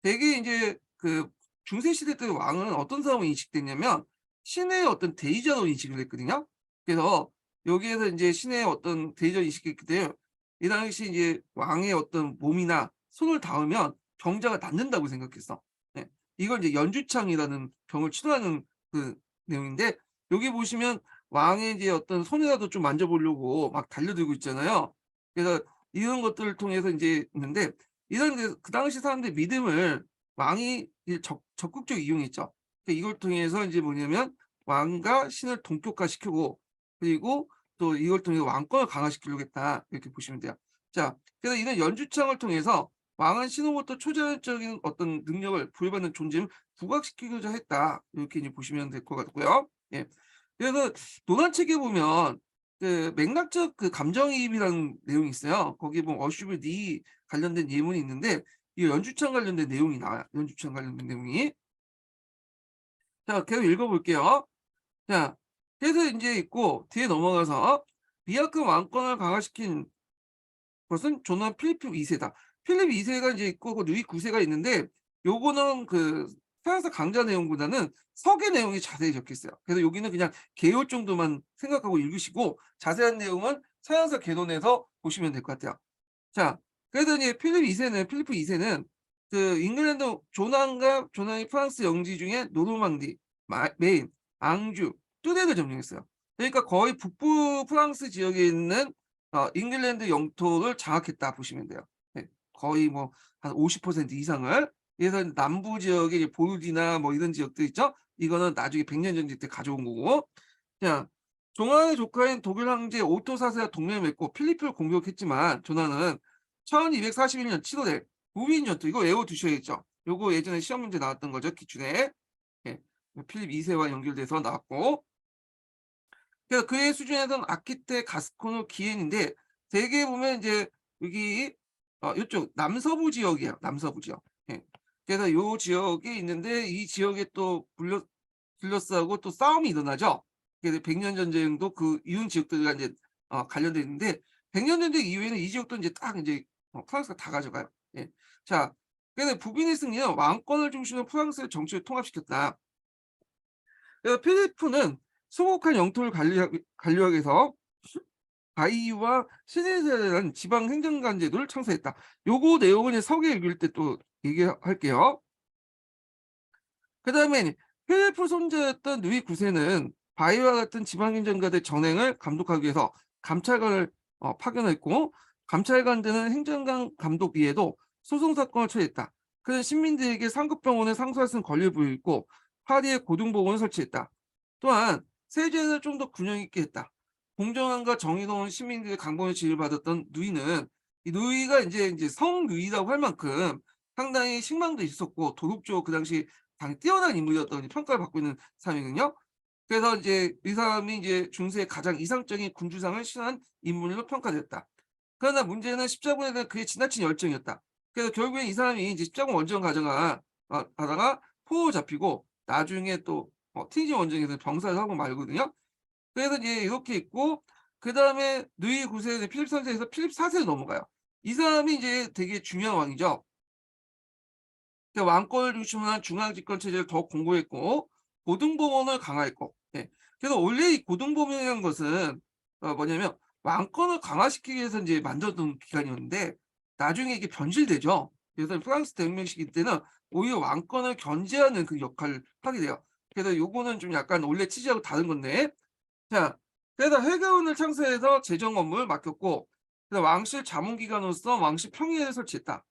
되게 이제 그 중세 시대 때 왕은 어떤 사람으로 인식됐냐면 신의 어떤 대의자로 인식을 했거든요. 그래서 여기에서 이제 신의 어떤 대의적 인식이 있기 때문에 이 당시 이제 왕의 어떤 몸이나 손을 닿으면 병자가 낫는다고 생각했어. 예. 이걸 이제 연주창이라는 병을 치료하는 그 내용인데, 여기 보시면 왕의 이제 어떤 손이라도 좀 만져보려고 막 달려들고 있잖아요. 그래서 이런 것들을 통해서 이제 있는데, 이런 그 당시 사람들의 믿음을 왕이 이제 적극적으로 이용했죠. 이걸 통해서 이제 뭐냐면 왕과 신을 동격화시키고, 그리고 또 이걸 통해서 왕권을 강화시키려고 했다, 이렇게 보시면 돼요. 자, 그래서 이런 연주창을 통해서 왕은 신으로부터 초자연적인 어떤 능력을 부여받는 존재를 부각시키고자 했다, 이렇게 이제 보시면 될 것 같고요. 예. 그래서 논란책에 보면 그 맥락적 그 감정이입이라는 내용이 있어요. 거기에 보면 어슈브 니 관련된 예문이 있는데, 이 연주창 관련된 내용이 나와요. 연주창 관련된 내용이. 자, 계속 읽어볼게요. 자, 그래서 인제 있고 뒤에 넘어가서 비약금 왕권을 강화시킨 것은 존엄 필립 2 세다. 필립 2 세가 인제 있고 그 루이 9 세가 있는데, 요거는 그 프랑스 강자 내용보다는 서계 내용이 자세히 적혀 있어요. 그래서 여기는 그냥 개요 정도만 생각하고 읽으시고 자세한 내용은 서양사 개론에서 보시면 될 것 같아요. 자, 그래서 이제 필리프 2 세는 그 잉글랜드 조난과 프랑스 영지 중에 노르망디, 메인, 앙주, 뚜레를 점령했어요. 그러니까 거의 북부 프랑스 지역에 있는 잉글랜드 영토를 장악했다 보시면 돼요. 네. 거의 뭐 한 50% 이상을. 그래서 남부 지역에 이제 보르디나 뭐 이런 지역들 있죠? 이거는 나중에 100년 전쟁 때 가져온 거고. 자, 조난의 조카인 독일 황제 오토 4세와 동맹을 맺고 필리프를 공격했지만, 조난은 1241년 7월에 무인 전투, 이거 외워두셔야겠죠. 요거 예전에 시험 문제 나왔던 거죠, 기출에. 예. 필립 2 세와 연결돼서 나왔고, 그래서 그의 수준에서는 아키테 가스코누 기엔인데, 대개 보면 이제 여기 요쪽 남서부 지역이에요. 남서부 지역. 예. 그래서 요 지역에 있는데, 이 지역에 또 둘러싸고 또 싸움이 일어나죠. 그래서 100년 전쟁도 그 이웃 지역들과 이제 관련돼 있는데, 100년 전쟁 이후에는 이 지역도 이제 딱 이제 프랑스가 다 가져가요. 예. 자, 그래서 북인의 승리는 왕권을 중심으로 프랑스의 정치를 통합시켰다. 그래서 필리프는 수복한 영토를 관리하기 위해서 바이와 시네제라는 지방 행정관 제도를 창설했다. 요거 내용은 이제 서계 읽을 때 또 얘기할게요. 그다음에 필리프 손자였던 루이 9 세는 바이와 같은 지방 행정가들의 전횡을 감독하기 위해서 감찰관을 파견했고, 감찰관들은 행정관 감독 이외에도 소송 사건을 처리했다. 그는 시민들에게 상급병원에 상소할 수 있는 권리를 부여했고, 파리에 고등법원을 설치했다. 또한 세제를 좀 더 균형 있게 했다. 공정함과 정의로운 시민들의 강권을 지휘받았던 누이는, 이 누이가 이제 성누이라고 할 만큼 상당히 신망도 있었고 도덕적으로 그 당시 당연히 뛰어난 인물이었다고 평가를 받고 있는 사람이거든요. 그래서 이제 이 사람이 이제 중세의 가장 이상적인 군주상을 시한 인물로 평가됐다. 그러나 문제는 십자군에 대한 그의 지나친 열정이었다. 그래서 결국엔 이 사람이 이제 십자군 원정 가다가 포로 잡히고, 나중에 또 티니지 원정에서 병사를 하고 말거든요. 그래서 이제 이렇게 있고, 그다음에 누이 9 세에서 필립 3 세에서 필립 4 세로 넘어가요. 이 사람이 이제 되게 중요한 왕이죠. 왕권을 중심으로 한 중앙집권 체제를 더욱 공고했고, 고등법원을 강화했고. 예. 그래서 원래 이 고등법원이라는 것은 뭐냐면 왕권을 강화시키기 위해서 이제 만들었던 기관이었는데, 나중에 이게 변질되죠. 그래서 프랑스 대혁명 시기 때는 오히려 왕권을 견제하는 그 역할을 하게 돼요. 그래서 요거는 좀 약간 원래 취지하고 다른 건데, 자, 그래서 회계원을 창설해서 재정 업무를 맡겼고, 그래서 왕실 자문기관으로서 왕실 평의회를 설치했다.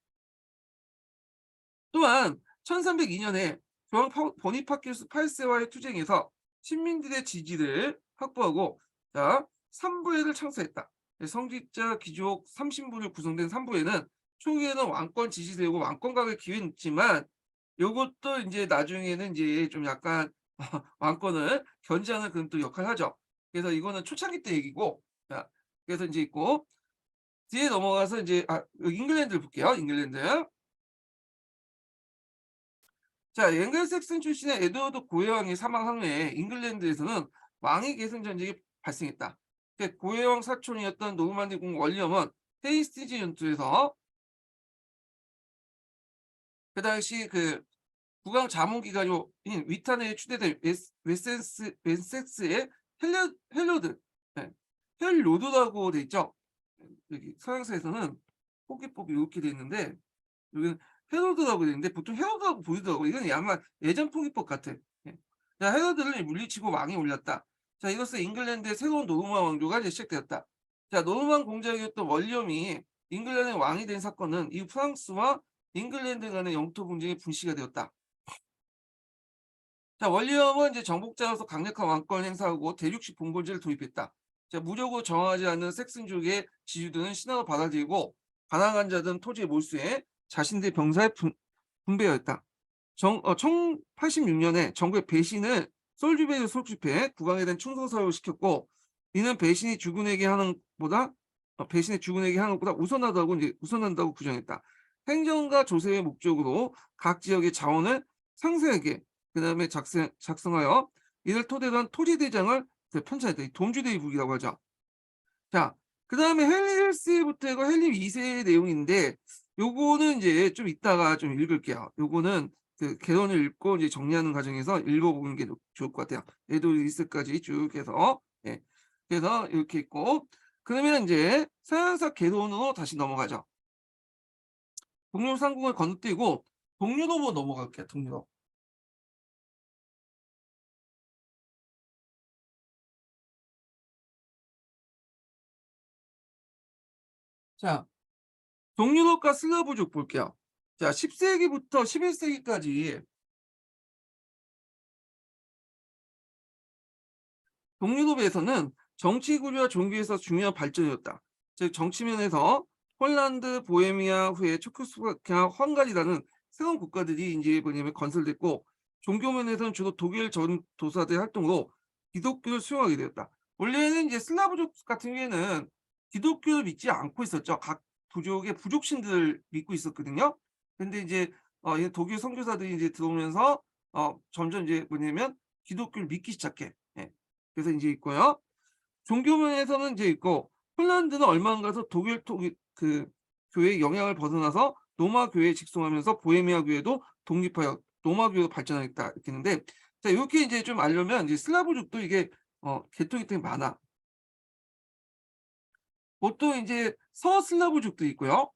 또한 1302년에 조항 보니파큐스 8세와의 투쟁에서 신민들의 지지를 확보하고, 자, 삼부회를 창설했다. 성직자 귀족 30부로 구성된 삼부회는 초기에는 왕권 지지 세우고 왕권각을 기획했지만, 요것도 이제 나중에는 이제 좀 약간 왕권을 견제하는 그런 또 역할을 하죠. 그래서 이거는 초창기 때 얘기고, 자, 그래서 이제 있고 뒤에 넘어가서 이제 잉글랜드를 볼게요. 잉글랜드. 자, 앵글색슨 출신의 에드워드 고해왕이 사망한 후에 잉글랜드에서는 왕위 계승 전쟁이 발생했다. 고해왕 사촌이었던 노르만디 공 윌리엄은 헤이스티즈 전투에서 그 당시 그 국왕 자문기관인 위탄에 추대된 웨센스의 헬로드, 네, 헬로드라고 돼 있죠. 여기 서양사에서는 포기법이 이렇게 돼 있는데 여기는 헤로드라고 돼 있는데 보통 헤로드라고 보이더라고요. 이건 아마 예전 포기법 같아. 예. 자, 헤로드를 물리치고 왕이 올렸다. 자, 이로써 잉글랜드의 새로운 노르만 왕조가 이제 시작되었다. 자, 노르만 공작이었던 월리엄이 잉글랜드의 왕이 된 사건은 이 프랑스와 잉글랜드 간의 영토 분쟁의 불씨가 되었다. 자, 원리엄은 이제 정복자로서 강력한 왕권을 행사하고 대륙식 봉건제를 도입했다. 자, 무력으로 정하지 않는 섹슨족의 지주들은 신하로 받아들이고 가난한 자들은 토지의 몰수에 자신들의 병사에 분배하였다. 1086년에 정부의 배신을 솔주베이를 소집해 국왕에 대한 충성사유를 시켰고 이는 배신이 주군에게 하는 보다 배신의 주군에게 하는 것보다 우선한다고 규정했다. 행정과 조세의 목적으로 각 지역의 자원을 상세하게 그다음에 작성하여 이를 토대로 한 토지대장을 편찬했다. 돈주대위국이라고 하죠. 자, 그다음에 헨리 1세부터 이거 헨리 2세의 내용인데 요거는 이제 좀 이따가 좀 읽을게요. 요거는 그 개론을 읽고 이제 정리하는 과정에서 읽어보는 게 좋을 것 같아요. 에드워드 1세까지 쭉 해서 예. 그래서 이렇게 있고 그러면 이제 서양사 개론으로 다시 넘어가죠. 동료 상국을 건너뛰고 동유럽으로 넘어갈게요. 동유럽. 자, 동유럽과 슬라브족 볼게요. 자, 10세기부터 11세기까지 동유럽에서는 정치 구조와 종교에서 중요한 발전이었다. 즉 정치면에서 폴란드, 보헤미아 후에 체코슬로바키아, 헝가리라는 새로운 국가들이 이제 뭐냐면 건설됐고 종교면에서는 주로 독일 전도사들의 활동으로 기독교를 수용하게 되었다. 원래는 이제 슬라브족 같은 경우에는 기독교를 믿지 않고 있었죠. 각 부족의 부족신들을 믿고 있었거든요. 근데 이제 이 독일 선교사들이 이제 들어오면서 점점 이제 뭐냐면 기독교를 믿기 시작해. 예. 그래서 이제 있고요. 종교면에서는 이제 있고 폴란드는 얼마 안 가서 독일 그 교회의 영향을 벗어나서 로마 교회에 직송하면서 보헤미아 교회도 독립하여 로마 교회로 발전하겠다 이렇게 했는데 자 이렇게 이제 좀 알려면 이제 슬라브족도 이게 계통이 되게 많아. 보통 이제 서슬라브족도 있고요.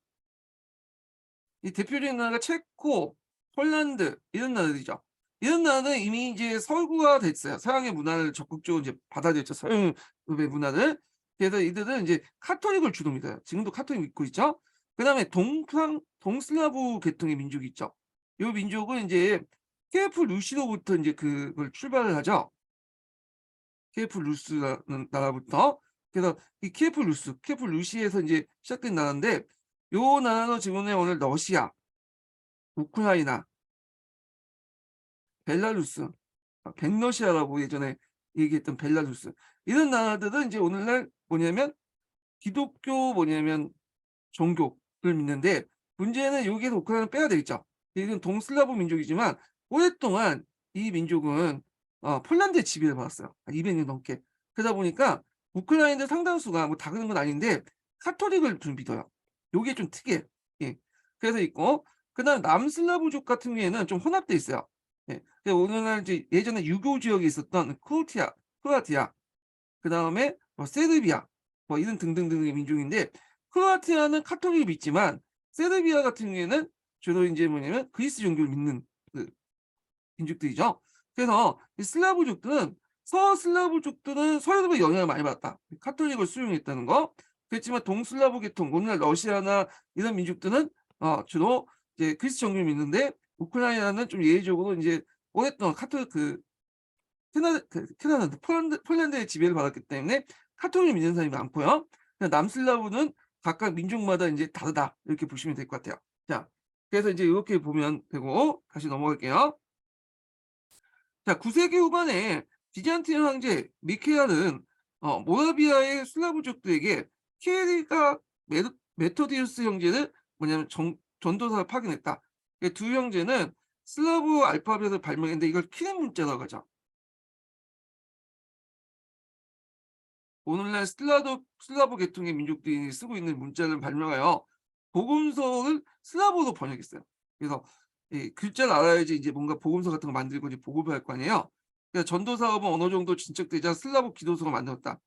이 대표적인 나라가 체코, 폴란드 이런 나라들이죠. 이런 나라는 이미 이제 서구가 됐어요. 서양의 문화를 적극적으로 이제 받아들였죠. 서양의 문화를. 그래서 이들은 이제 카톨릭을 주로 믿어요. 지금도 카톨릭 믿고 있죠. 그다음에 동슬라브 계통의 민족이 있죠. 이 민족은 이제 케프 루시로부터 이제 그걸 출발을 하죠. 케프 루스라는 나라부터. 그래서 이 케프 루시에서 이제 시작된 나라인데 요 나라는 지금은 오늘 러시아, 우크라이나, 벨라루스, 백러시아라고 예전에 얘기했던 벨라루스 이런 나라들은 이제 오늘날 뭐냐면 기독교 뭐냐면 종교를 믿는데 문제는 여기에서 우크라이나를 빼야 되겠죠. 이건 동슬라브 민족이지만 오랫동안 이 민족은 폴란드의 지배를 받았어요. 200년 넘게. 그러다 보니까 우크라이나들 상당수가 뭐 다 그런 건 아닌데 카톨릭을 좀 믿어요. 요게 좀 특이해. 예. 그래서 있고 그다음 남슬라브족 같은 경우에는 좀 혼합돼 있어요. 예. 오늘날 이제 예전에 유교 지역에 있었던 크로아티아, 그다음에 세르비아 뭐 이런 등등등의 민족인데 크로아티아는 카톨릭을 믿지만 세르비아 같은 경우에는 주로 인제 뭐냐면 그리스 종교를 믿는 그 민족들이죠. 그래서 이 슬라브족들은 서슬라브족들은 서유럽의 영향을 많이 받았다. 카톨릭을 수용했다는 거. 그렇지만 동슬라브 계통 오늘날 러시아나 이런 민족들은 주로 이제 그리스 종교를 믿는데 우크라이나는 좀 예외적으로 인제 오랫동안 카톨릭 캐나다 폴란드의 지배를 받았기 때문에 카톨릭을 믿는 사람이 많고요. 남슬라브는 각각 민족마다 인제 다르다 이렇게 보시면 될 것 같아요. 자 그래서 이제 요렇게 보면 되고 다시 넘어갈게요. 자 9세기 후반에 비잔틴 황제 미케아는 모라비아의 슬라브족들에게 키에리가 메토디우스 형제를 뭐냐면 전도사를 파견했다. 이 두 형제는 슬라브 알파벳을 발명했는데 이걸 키렌 문자라고 하죠. 오늘날 슬라브 계통의 민족들이 쓰고 있는 문자를 발명하여 복음서를 슬라브로 번역했어요. 그래서 이 글자를 알아야지 이제 뭔가 복음서 같은 거 만들고 이제 보급을 할 거 아니에요. 그래서 전도 사업은 어느 정도 진척되자 슬라브 기도서가 만들었다.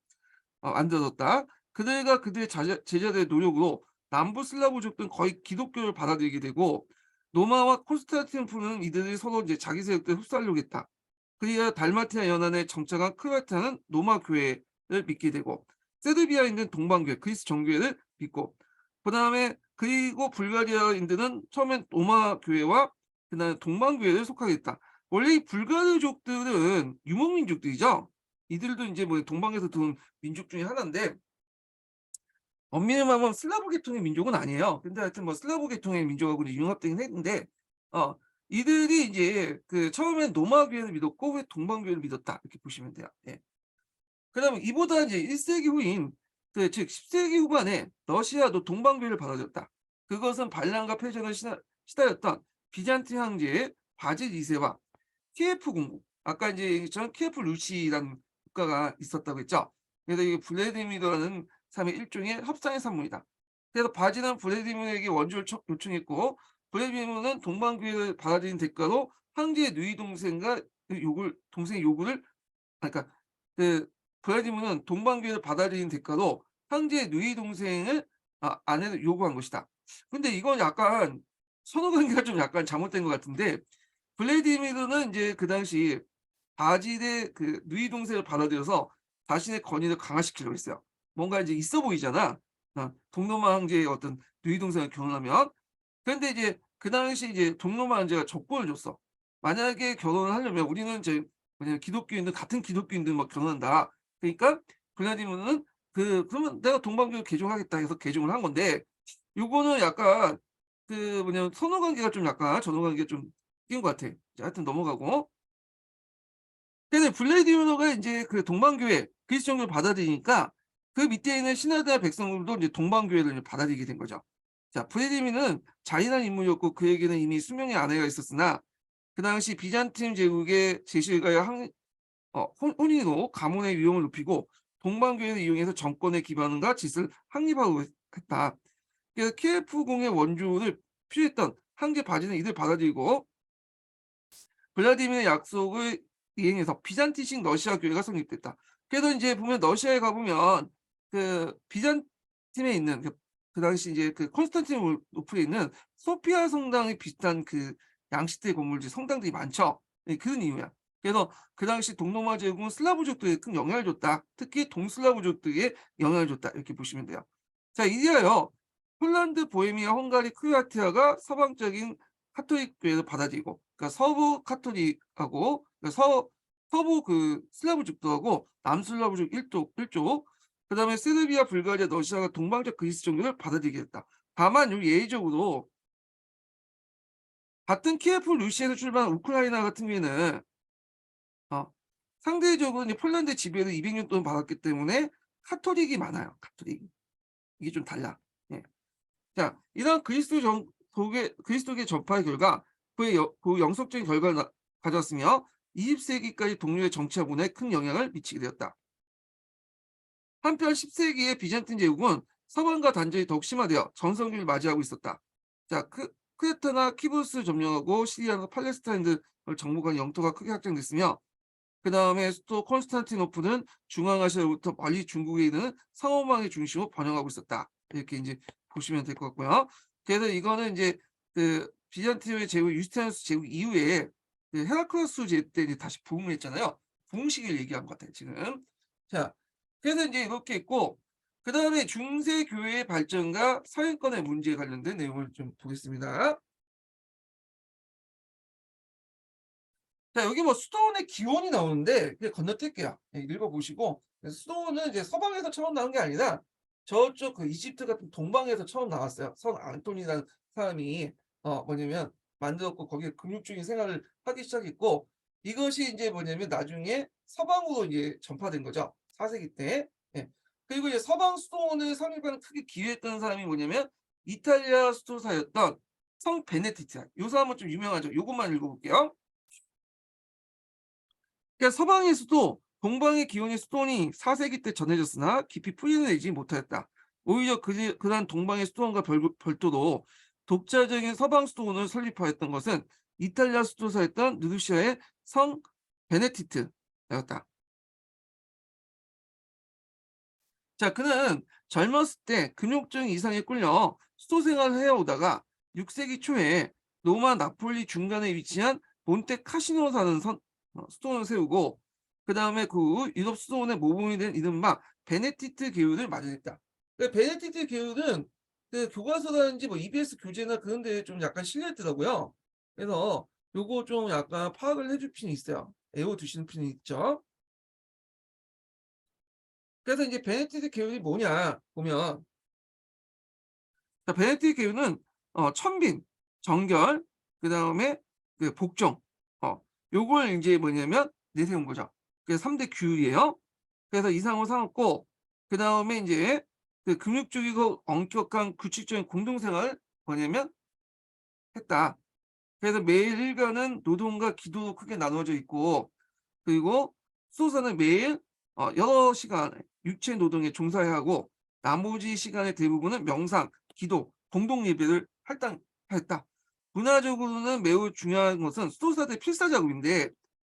만들어졌다. 그들과 그들의 제자들의 노력으로 남부 슬라브족들은 거의 기독교를 받아들이게 되고 로마와 콘스탄티노플은 이들이 서로 이제 자기 세력들에 흡수하려고 했다. 그리하 달마티아 연안에 정착한 크로아티아는 로마 교회를 믿게 되고 세르비아에 있는 동방교회 그리스 정교회를 믿고 그다음에 그리고 불가리아인들은 처음엔 로마 교회와 그다음에 동방교회를 속하게 됐다. 원래 이 불가리아족들은 유목민족들이죠. 이들도 이제 뭐 동방에서 들어온 민족 중에 하나인데 엄밀히 말하면 슬라브 계통의 민족은 아니에요. 근데 하여튼 뭐 슬라브 계통의 민족하고는 융합되긴 했는데 어 이들이 이제 그 처음엔 로마 교회를 믿었고 후에 동방 교회를 믿었다. 이렇게 보시면 돼요. 예. 그다음에 이보다 이제 1 세기 후인 즉 10 세기 후반에 러시아도 동방 교회를 받아들였다. 그것은 반란과 패전을 시달렸던 비잔틴 황제의 바질 2 세와 키예프 공국 아까 이제 얘기했지만 키예프 루시라는 국가가 있었다고 했죠. 그래서 이게 블라디미르라는 사람의 일종의 협상의 산물이다. 그래서 바지는 블라디미르에게 원조를 요청했고 블라디미르는 동방교회를 받아들인 대가로 황제의 누이 동생과 동생의 요구를 그러니까 그 블라디미르는 동방교회를 받아들인 대가로 황제의 누이 동생을 아내를 요구한 것이다. 근데 이건 약간 선후 관계가 좀 약간 잘못된 것 같은데 블라디미르는 이제 그 당시 바질의 그 누이 동생을 받아들여서 자신의 권위를 강화시키려고 했어요. 뭔가 이제 있어 보이잖아. 동로마 황제의 어떤 누이 동생을 결혼하면. 그런데 이제 그 당시 이제 동로마 황제가 조건을 줬어. 만약에 결혼을 하려면 우리는 이제 뭐냐면 기독교인들 같은 기독교인들 막 결혼한다. 그러니까 블라디미르는 그러면 내가 동방교회 개종하겠다 해서 개종을 한 건데 요거는 약간 그 뭐냐면 선후 관계가 좀 약간 전후 관계가 좀 낀 것 같아. 자 하여튼 넘어가고. 근데 블레디미르가 인제 그 동방교회 그리스 정교를 받아들이니까 그 밑에 있는 신하들과 백성들도 이제 동방교회를 이제 받아들이게 된 거죠. 자 블레디미르는 잔인한 인물이었고 그에게는 이미 수명의 아내가 있었으나 그 당시 비잔틴 제국의 제실과의 혼인으로 가문의 위험을 높이고 동방교회를 이용해서 정권의 기반과 질서를 확립하려고 했다. 그래서 키예프 공의 원조를 필요했던 황제 바지는 이들 받아들이고 블라디미르의 약속을 이행해서 비잔티식 러시아 교회가 성립됐다. 그래서 인제 보면 러시아에 가 보면 그 비잔팀에 있는 그 당시 이제 그 콘스탄티노플에 있는 소피아 성당에 비슷한 그 양식대 건물들 성당들이 많죠. 예 그런 이유야. 그래서 그 당시 동로마 제국은 슬라브족들에 큰 영향을 줬다. 특히 동슬라브족들에게 영향을 줬다. 이렇게 보시면 돼요. 자 이리하여 폴란드, 보헤미아, 헝가리, 크로아티아가 서방적인 카톨릭 교회를 받아들이고 그러니까 서부 카톨릭하고 그러니까 서부 그 슬라브족들하고 남슬라브족 일족 그다음에 세르비아, 불가리아, 러시아가 동방적 그리스 종교를 받아들이게 됐다. 다만 요 예외적으로 같은 키예프 루시에서 출발한 우크라이나 같은 경우에는 어 상대적으로 이제 폴란드의 지배를 200년 동안 받았기 때문에 카톨릭이 많아요, 카톨릭이. 이게 좀 달라. 예. 자 이런 그리스도교 전파의 결과 그 영속적인 결과를 가졌으며 20 세기까지 동료의 정치화군에 큰 영향을 미치게 되었다. 한편 10 세기의 비잔틴 제국은 서방과 단절이 더욱 심화되어 전성기를 맞이하고 있었다. 자 크레타나 키부스 점령하고 시리아나 팔레스타인 등을 정복한 영토가 크게 확장됐으며 그다음에 수도 콘스탄티노플은 중앙아시아로부터 멀리 중국에 있는 상호망의 중심으로 번영하고 있었다. 이렇게 인제 보시면 될 것 같고요. 그래서 이거는 인제 그 비잔티움의 제국 유스티니아누스 제국 이후에 그 헤라클레스 제국 때 이제 다시 부흥을 했잖아요. 부흥 시기를 얘기한 것 같아요 지금. 자 그래서 인제 이렇게 있고 그다음에 중세 교회의 발전과 서양권의 문제에 관련된 내용을 좀 보겠습니다. 자 여기 뭐 수도원의 기원이 나오는데 그냥 건너뛸게요. 예 읽어 보시고 수도원은 이제 서방에서 처음 나온 게 아니라 저쪽 그 이집트 같은 동방에서 처음 나왔어요. 성 안토니라는 사람이 뭐냐면 만들었고 거기에 금육적인 생활을 하기 시작했고 이것이 인제 뭐냐면 나중에 서방으로 이제 전파된 거죠, 4 세기 때. 예. 그리고 이제 서방 수도원을 설립하는 크게 기여했던 사람이 뭐냐면 이탈리아 수도사였던 성 베네딕트야. 요 사람은 좀 유명하죠. 요것만 읽어 볼게요. 그러니까 서방에서도 동방의 기원의 수도원이 4 세기 때 전해졌으나 깊이 뿌리를 내지 못하였다. 오히려 그러한 동방의 수도원과 별도로 독자적인 서방 수도원을 설립하였던 것은 이탈리아 수도사였던 누르시아의 성 베네디트였다. 자, 그는 젊었을 때 근육증 이상에 끌려 수도 생활을 해오다가 6세기 초에 로마 나폴리 중간에 위치한 몬테 카시노라는 수도원을 세우고 그다음에 그 후 유럽 수도원의 모범이 된 이른바 베네디트 계율을 마련했다. 베네디트 계율은 그 교과서라든지 뭐 EBS 교재나 그런 데에 좀 약간 실려 있더라고요. 그래서 요거 좀 약간 파악을 해줄 필요는 있어요. 외워두시는 필요는 있죠. 그래서 이제 베네디트 계율이 뭐냐 보면, 자, 베네딕트 교육은 천빈, 정결, 그다음에 그 복종, 요걸 인제 뭐냐면 내세운 거죠. 그게 3대 규율이에요. 그래서 이상을 삼았고 그다음에 인제 그 금육적이고 엄격한 규칙적인 공동생활을 뭐냐면 했다. 그래서 매일 일과는 노동과 기도로 크게 나누어져 있고, 그리고 수도사는 매일 여러 시간 육체 노동에 종사해야 하고 나머지 시간의 대부분은 명상, 기도, 공동 예배를 할당하였다. 문화적으로는 매우 중요한 것은 수도사들의 필사 작업인데,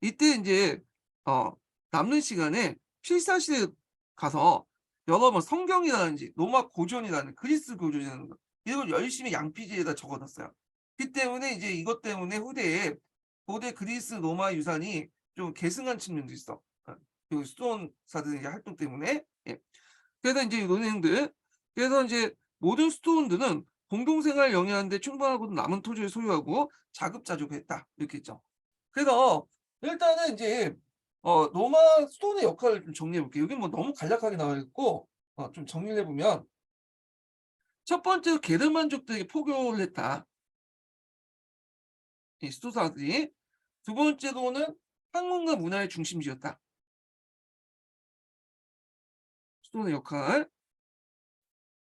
이때 인제 어 남는 시간에 필사실에 가서 여러 뭐 성경이라든지 로마 고전이라는 그리스 고전이라는 거 이런 걸 열심히 양피지에다 적어 놨어요. 그 때문에 이제 이것 때문에 후대에 고대 그리스 로마 유산이 좀 계승한 측면도 있어. 그 수도원사들의 활동 때문에. 예. 그래서 인제 논행들, 그래서 인제 모든 수도원들은 공동생활을 영위하는 데 충분하고 남은 토지를 소유하고 자급자족했다. 이렇게 했죠. 그래서 일단은 인제 로마 수도원의 역할을 좀 정리해 볼게요. 여기는 뭐 너무 간략하게 나와 있고 좀 정리를 해 보면, 첫 번째로 게르만족들에게 포교를 했다, 이 수도사들이. 두 번째로는 학문과 문화의 중심지였다, 수도원의 역할.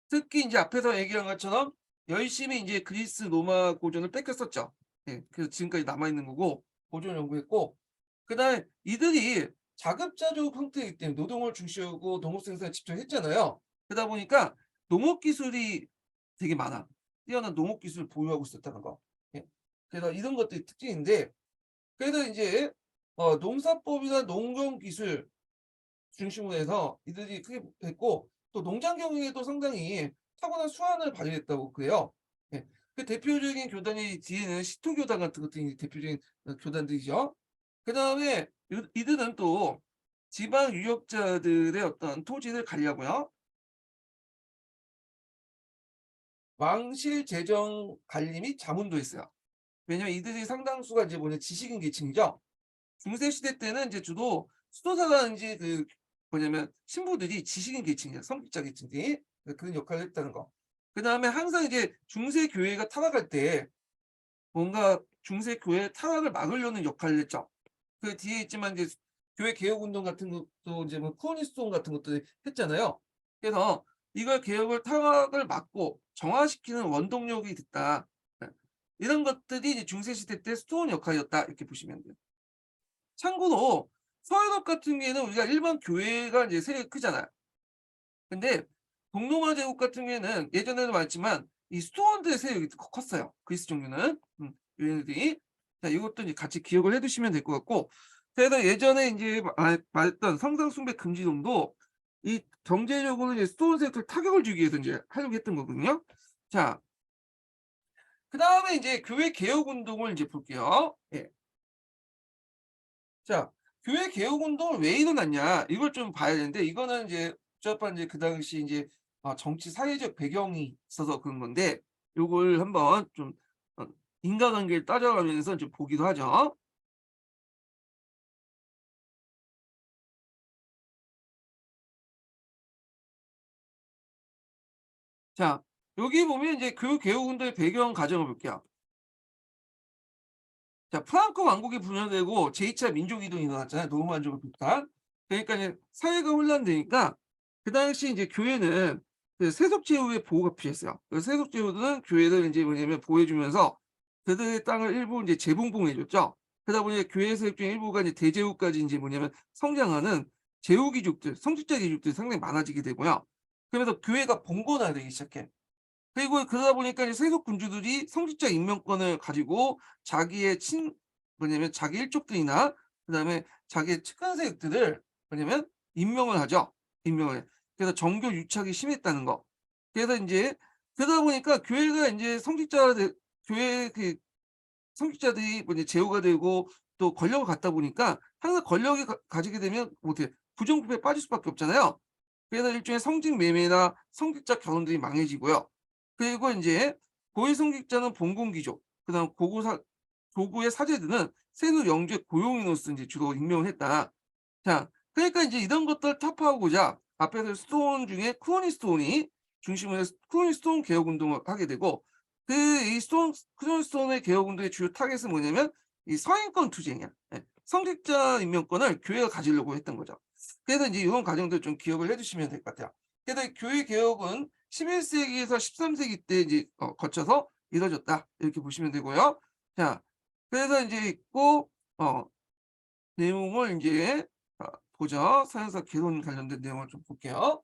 특히 인제 앞에서 얘기한 것처럼 열심히 인제 그리스 로마 고전을 뺏겼었죠. 예. 그래서 지금까지 남아 있는 거고 고전을 연구했고, 그다음에 이들이 자급자족 형태이기 때문에 노동을 중시하고 농업 생산에 집중했잖아요. 그러다 보니까 농업 기술이 되게 많아. 뛰어난 농업 기술을 보유하고 있었다는 거. 예. 그래서 이런 것들이 특징인데, 그래서 인제 농사법이나 농경 기술 중심으로 해서 이들이 크게 했고, 또 농장 경영에도 상당히 탁월한 수완을 발휘했다고 그래요. 예. 그 대표적인 교단이 뒤에는 시토 교단 같은 것들이 대표적인 교단들이죠. 그다음에 이들은 또 지방 유역자들의 어떤 토지를 관리하고요. 왕실 재정 관리 및 자문도 했어요. 왜냐면 이들이 상당수가 이제 뭐냐 지식인 계층이죠. 중세 시대 때는 이제 주로 수도사라든지 그 뭐냐면 신부들이 지식인 계층이에요. 성직자 계층들이. 그런 역할을 했다는 거. 그다음에 항상 이제 중세 교회가 타락할 때 뭔가 중세 교회의 타락을 막으려는 역할을 했죠. 그 뒤에 있지만 이제 교회 개혁 운동 같은 것도 이제 뭐 코니스톤 같은 것도 했잖아요. 그래서 이걸 개혁을 타락을 막고 정화시키는 원동력이 됐다. 예. 이런 것들이 이제 중세 시대 때 스토온 역할이었다. 이렇게 보시면 돼요. 참고로 서유럽 같은 경우에는 우리가 일반 교회가 이제 세력이 크잖아요. 근데 동로마 제국 같은 경우에는 예전에도 말했지만 이 수도원들의 세력이 컸어요, 그리스 종교는. 얘네들이. 자, 이것도 이제 같이 기억을 해 두시면 될 것 같고, 그래서 예전에 인제 말했던 성상 숭배 금지령도 이 경제적으로 이제 수도원 세력을 타격을 주기 위해서 인제 하려고 했던 거거든요. 자, 그다음에 인제 교회 개혁 운동을 인제 볼게요. 예. 자, 교회 개혁 운동은 왜 일어났냐 이걸 좀 봐야 되는데, 이거는 이제 복잡한 이제 그 당시 인제 정치 사회적 배경이 있어서 그런 건데, 요걸 한번 좀 어 인과관계를 따져가면서 좀 보기도 하죠. 자, 여기 보면 이제 교육 개혁 운동의 배경 과정을 볼게요. 자, 프랑크 왕국이 분열되고 제2차 민족 이동이 일어났잖아요, 노르만족을 비롯한. 그러니까 이제 사회가 혼란되니까 그 당시 이제 교회는 그 세속 제후의 보호가 필요했어요. 그 세속 제후들은 교회를 인제 뭐냐면 보호해 주면서 그들의 땅을 일부 인제 재분봉해 줬죠. 그러다 보니 교회 세력 중 일부가 이제 대제후까지 인제 뭐냐면 성장하는 제후 귀족들, 성직자 귀족들이 상당히 많아지게 되고요. 그러면서 교회가 봉건화되기 시작해. 그리고 그러다 보니까 이제 세속 군주들이 성직자 임명권을 가지고 자기의 뭐냐면 자기 일족들이나 그다음에 자기의 측근 세력들을 뭐냐면 임명을 하죠. 임명을 해. 그래서 정교 유착이 심했다는 거. 그래서 인제 그러다 보니까 교회가 인제 성직자들 교회 그 성직자들이 뭐 이제 제후가 되고 또 권력을 갖다 보니까 항상 권력이 가지게 되면 뭐 어떻게 부정부패에 빠질 수밖에 없잖아요. 그래서 일종의 성직 매매나 성직자 결혼들이 망해지고요. 그리고 인제 고위 성직자는 본공 귀족, 그다음 고구의 사제들은 세속 영주의 고용인으로서 인제 주로 임명을 했다. 자, 그러니까 인제 이런 것들을 타파하고자 앞에서 스톤 중에 쿠어니 스톤이 중심으로 해서 쿠어니 스톤 개혁 운동을 하게 되고, 그 이 쿠어니 스톤의 개혁 운동의 주요 타겟은 뭐냐면 이 서인권 투쟁이야. 예. 성직자 임명권을 교회가 가지려고 했던 거죠. 그래서 인제 요런 과정들 좀 기억을 해 두시면 될 것 같아요. 그래서 이 교회 개혁은 11세기에서 13세기 때 이제 거쳐서 이루어졌다, 이렇게 보시면 되고요. 자, 그래서 인제 있고 내용을 인제 보죠. 서양사 개론 관련된 내용을 좀 볼게요.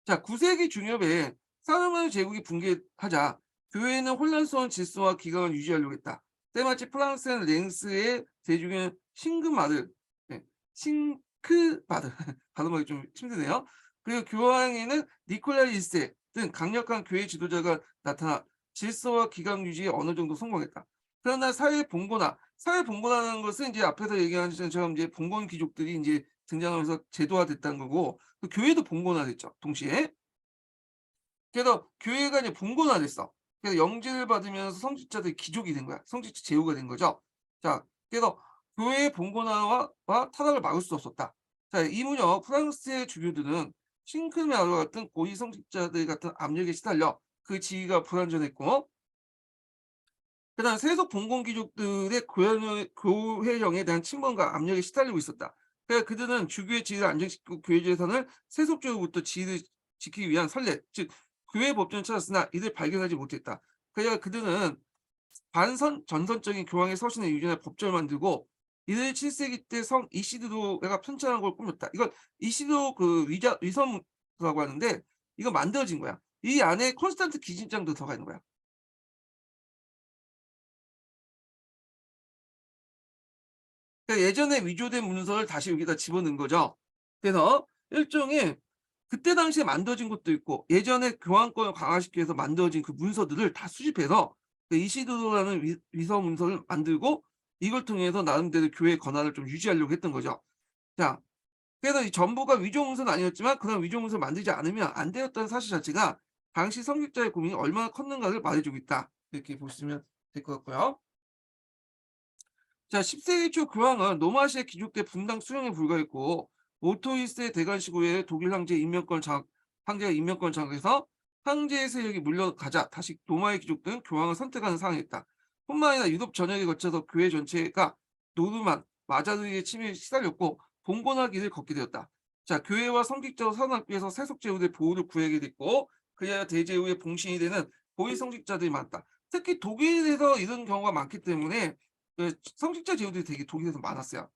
자, 9세기 중엽에 사르마느 제국이 붕괴하자 교회는 혼란스러운 질서와 기강을 유지하려고 했다. 때마치 프랑스는 랭스의 대중의 싱크마르, 네, 싱크마르 발음하기 좀 힘드네요. 그리고 교황에는 니콜라이 1세 등 강력한 교회 지도자가 나타나 질서와 기강 유지에 어느 정도 성공했다. 그러나 사회 봉건화라는 것은 이제 앞에서 얘기한 것처럼 이제 봉건 귀족들이 이제 등장하면서 제도화됐다는 거고, 그 교회도 봉건화됐죠, 동시에. 그래서 교회가 이제 봉건화됐어. 그래서 영지를 받으면서 성직자들이 귀족이 된 거야. 성직자 제후가 된 거죠. 자, 그래서 교회의 봉건화와 타락을 막을 수 없었다. 자, 이 무렵 프랑스의 주교들은 싱크메아르와 같은 고위 성직자들 같은 압력에 시달려 그 지위가 불완전했고, 그다음 세속 봉건 귀족들의 교회령에 대한 침범과 압력에 시달리고 있었다. 그러니까 그들은 주교의 지위를 안정시키고 교회 재산을 세속주로부터 지위를 지키기 위한 선례, 즉 교회 법전을 찾았으나 이들 발견하지 못했다. 그러니까 그들은 전선적인 교황의 서신을 유지하는 법전을 만들고, 이들 7세기 때 성 이시드로가 편찬한 걸 꾸몄다. 이건 이시드로 그 위서라고 하는데, 이거 만들어진 거야. 이 안에 콘스탄트 기진장도 들어가 있는 거야. 그러니까 예전에 위조된 문서를 다시 여기다 집어넣은 거죠. 그래서 일종의 그때 당시에 만들어진 것도 있고, 예전에 교황권을 강화시키기 위해서 만들어진 그 문서들을 다 수집해서 그 이시도로라는 위서 문서를 만들고, 이걸 통해서 나름대로 교회의 권한을 좀 유지하려고 했던 거죠. 자, 그래서 이 전부가 위조 문서는 아니었지만 그런 위조 문서를 만들지 않으면 안 되었다는 사실 자체가 당시 성직자의 고민이 얼마나 컸는가를 말해주고 있다, 이렇게 보시면 될 것 같고요. 자, 10세기 초 교황은 노마시아 귀족대 분당 수령에 불과했고, 오토 1세 대관식 후에 독일 황제가 임명권 장악해서 황제의 세력이 물러가자 다시 로마의 귀족들은 교황을 선택하는 상황이었다. 뿐만 아니라 유럽 전역에 거쳐서 교회 전체가 노르만 마자르의 침입에 시달렸고 봉건화 길을 걷게 되었다. 자, 교회와 성직자로 살아남기 위해서 세속 제후의 보호를 구하게 됐고, 그래야 대제후의 봉신이 되는 고위 성직자들이 많다. 특히 독일에서 이런 경우가 많기 때문에 그 성직자 제후들이 되게 독일에서 많았어요.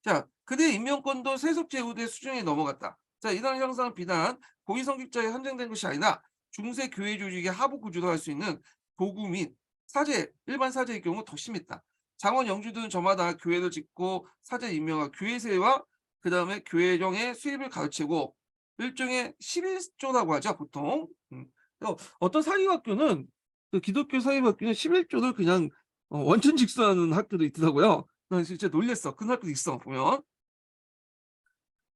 자, 그들의 임명권도 세속 제후의 수준에 넘어갔다. 자, 이런 형상은 비단 고위 성직자에 한정된 것이 아니라 중세 교회 조직의 하부 구조로 할 수 있는 도구 및 일반 사제의 경우 더 심했다. 장원 영주들은 저마다 교회를 짓고 사제 임명하 교회세와 그다음에 교회령의 수입을 가르치고, 일종의 11조라고 하죠, 보통. 그래서 어떤 사립학교는, 그 기독교 사립학교는 11조를 그냥 원천 직수하는 학교도 있더라고요. 난 진짜 놀랬어. 그런 학교도 있어, 보면.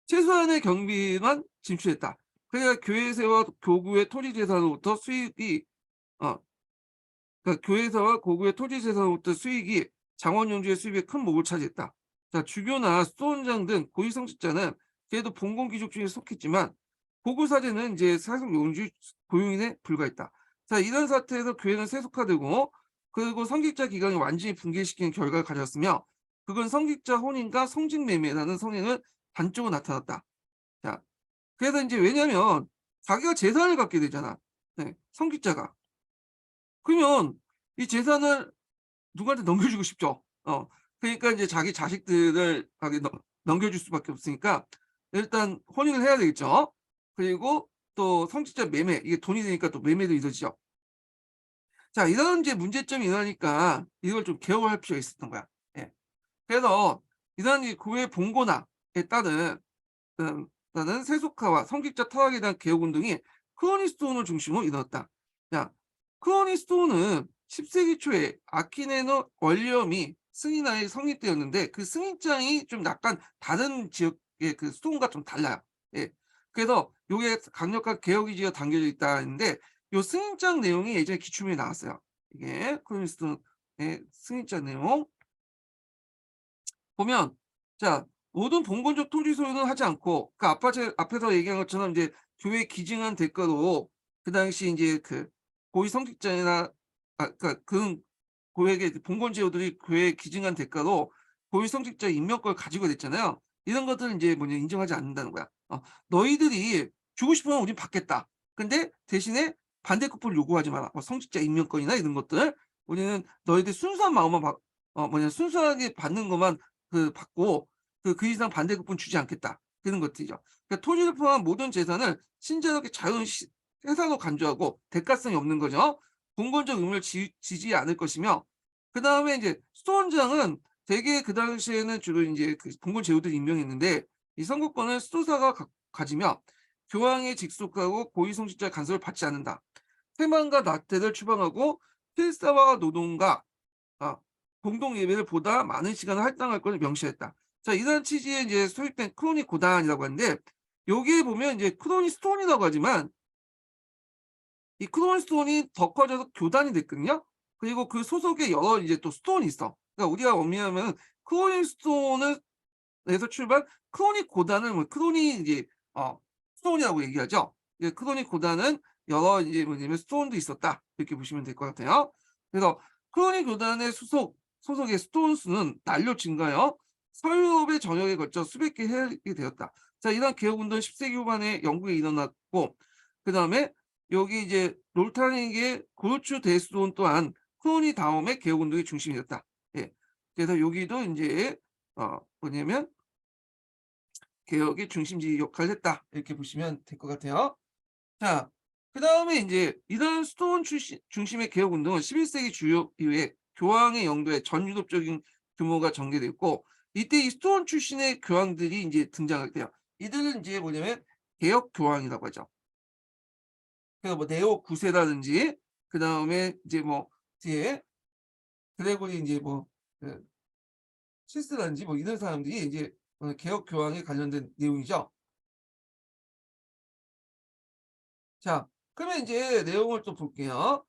최소한의 경비만 진출했다. 그러니까 교회세와 교구의 토지 재산으로부터 수익이 어 그러니까 교회사와 고구의 토지 재산으로부터 수익이 장원 영주의 수입에 큰 몫을 차지했다. 자, 주교나 수원장 등 고위 성직자는 그래도 본공 귀족 중에 속했지만 고구 사제는 이제 사속 영주 고용인에 불과했다. 자, 이런 사태에서 교회는 세속화되고, 그리고 성직자 기강을 완전히 붕괴시키는 결과를 가졌으며, 그건 성직자 혼인과 성직매매라는 성행은 단적으로 나타났다. 자, 그래서 이제 왜냐면 자기가 재산을 갖게 되잖아. 네, 성직자가. 그러면 이 재산을 누구한테 넘겨주고 싶죠. 그러니까 이제 자기 자식들을 하게 넘겨줄 수밖에 없으니까 일단 혼인을 해야 되겠죠. 그리고 또 성직자 매매, 이게 돈이 되니까 또 매매도 이루어지죠. 자, 이런 이제 문제점이 일어나니까 이걸 좀 개혁할 필요가 있었던 거야. 예. 그래서 이러한 이 교회 봉고나에 따른 세속화와 성직자 타락에 대한 개혁 운동이 크로니스톤을 중심으로 이루어졌다. 자, 크로니스톤은 10세기 초에 아키네노 월리엄이 승인하에 성립되었는데 그 승인장이 좀 약간 다른 지역의 그 스톤과 좀 달라요. 예. 그래서 요게 강력한 개혁 의지가 담겨져 있다는데 요 승인장 내용이 예전에 기출문에 나왔어요. 이게 크로니스톤의 승인장 내용 보면 자 모든 봉건적 토지 소유는 하지 않고 그 앞에서 얘기한 것처럼 이제 교회 기증한 대가로 그 당시 인제 그 고위 성직자나 그러니까 그런 고액의 봉건 제후들이 교회에 기증한 대가로 고위 성직자 임명권을 가지고 됐잖아요. 이런 것들을 인제 뭐냐 인정하지 않는다는 거야. "너희들이 주고 싶으면 우린 받겠다. 근데 대신에 반대급부를 요구하지 마라." 뭐 성직자 임명권이나 이런 것들. "우리는 너희들 순수한 마음만 순수하게 받는 것만 받고 그 이상 반대급부는 주지 않겠다." 그런 것들이죠. 그러니까 토지를 포함한 모든 재산을 신자유롭게 자유로운 해상으로 간주하고 대가성이 없는 거죠. 공건적 의무를 지지 않을 것이며 그다음에 인제 수도원장은 대개 그 당시에는 주로 인제 그 공건 제후들이 임명했는데 이 선거권을 수도사가 가지며 교황에 직속하고 고위성직자의 간섭을 받지 않는다. 태만과 나태를 추방하고 필사와 노동과 아 공동 예배를 보다 많은 시간을 할당할 것을 명시했다. 자 이러한 취지의 이제 소집된 크로니 고단이라고 하는데 여기에 보면 이제 크로니 스톤이라고 하지만 이 크로니 스톤이 더 커져서 교단이 됐거든요. 그리고 그 소속에 여러 이제 또 스톤이 있어. 그러니까 우리가 엄밀하면 크로니 스톤을 에서 출발 크로니 고단을 뭐 크로니 이제 스톤이라고 얘기하죠. 예 크로니 고단은 여러 이제 뭐냐면 스톤도 있었다. 이렇게 보시면 될 것 같아요. 그래서 크로니 고단의 소속의 스톤 수는 날로 증가하여 서유럽의 전역에 걸쳐 수백 개 해하게 되었다. 자 이러한 개혁 운동은 10세기 후반에 영국에 일어났고 그다음에 여기 이제 롤타링의 고르츠 데스돈 또한 크로니 다음에 개혁 운동의 중심이 됐다. 예. 그래서 여기도 인제 뭐냐면 개혁의 중심지 역할을 했다. 이렇게 보시면 될 것 같아요. 자 그다음에 인제 이런 스톤 출신 중심의 개혁 운동은 11세기 주요 이후에 교황의 영도에 전 유럽적인 규모가 전개됐고 이때 이 스톤 출신의 교황들이 인제 등장하게 돼요. 이들은 인제 뭐냐면 개혁 교황이라고 하죠. 그래서 뭐 네오 9 세라든지 그다음에 이제 뭐 뒤에 그레고리 인제 뭐 그 7 세라든지 뭐 이런 사람들이 인제 개혁 교황에 관련된 내용이죠. 자 그러면 인제 내용을 또 볼게요.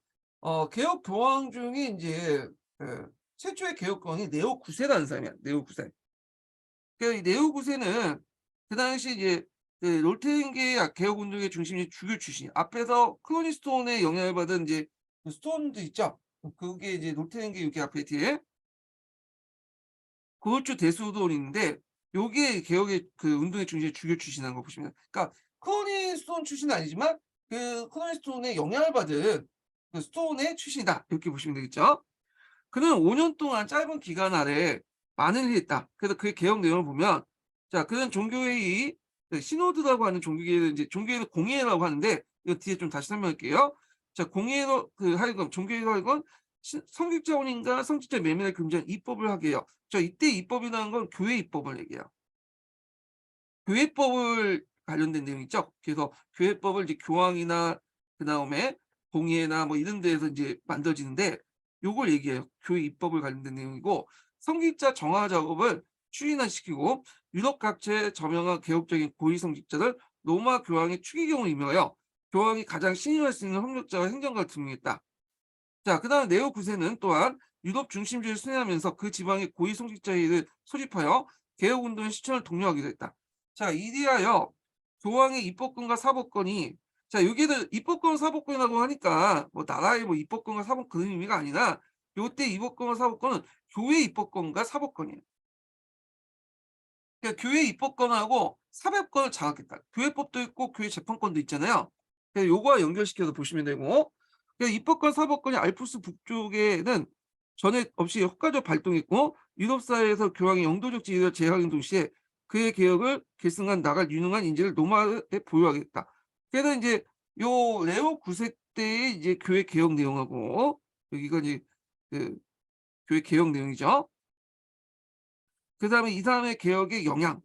개혁 교황 중에 인제 최초의 개혁 교황이 네오 9 세라는 사람이야. 네오 9 세. 이 네오 9 세는 그 당시 이제 그 롤테인계의 개혁 운동의 중심이 주교 출신이야. 앞에서 클로니 스톤의 영향을 받은 인제 그 스톤도 있죠. 그게 이제 롤테인계 여기 앞에 뒤에 그것도 대수돈인데 요게 개혁의 그 운동의 중심의 주교 출신이라는 거 보시면 그러니까 클로니 스톤 출신은 아니지만 그 클로니 스톤의 영향을 받은 그 스톤의 출신이다. 이렇게 보시면 되겠죠. 그는 5년 동안 짧은 기간 아래 많은 일을 했다. 그래서 그의 개혁 내용을 보면 자 그는 종교회의 시노드라고 하는 종교계를 인제 종교회의를 공의회라고 하는데 이거 뒤에 좀 다시 설명할게요. 자 공의회로 하여금 종교회의로 하여금 성직자 혼인과 성직자 매매를 금지한 입법을 하게 해요. 자 이때 입법이라는 건 교회 입법을 얘기해요. 교회법을 관련된 내용 있죠. 그래서 교회법을 이제 교황이나 그다음에 공의회나 뭐 이런 데에서 인제 만들어지는데 요걸 얘기해요. 교회 입법을 관련된 내용이고 성직자 정화 작업을 추진화시키고 유럽 각처에 저명한 개혁적인 고위 성직자를 로마 교황의 추기경을 임명하여 교황이 가장 신임할 수 있는 협력자와 행정가를 등용했다. 자 그다음에 네오 9 세는 또한 유럽 중심주의를 순회하면서 그 지방의 고위 성직자회의를 소집하여 개혁 운동의 실천을 독려하기도 했다. 자 이리하여 교황의 입법권과 사법권이 자 여기에는 입법권 사법권이라고 하니까 뭐 나라의 뭐 입법권과 사법 그런 의미가 아니라 요때 입법권과 사법권은 교회 입법권과 사법권이에요. 그러니까 교회 입법권하고 사법권을 장악했다. 교회법도 있고 교회 재판권도 있잖아요. 그래서 요거와 연결시켜서 보시면 되고 입법권, 사법권이 알프스 북쪽에는 전에 없이 효과적 발동했고 유럽 사회에서 교황의 영도적 지위를 제하는 동시에 그의 개혁을 계승한 나갈 유능한 인재를 로마에 보유하겠다. 그래서 인제 요 레오 9세 때의 이제 교회 개혁 내용하고 여기가 이제 그 교회 개혁 내용이죠. 그다음에 이 사람의 개혁의 영향,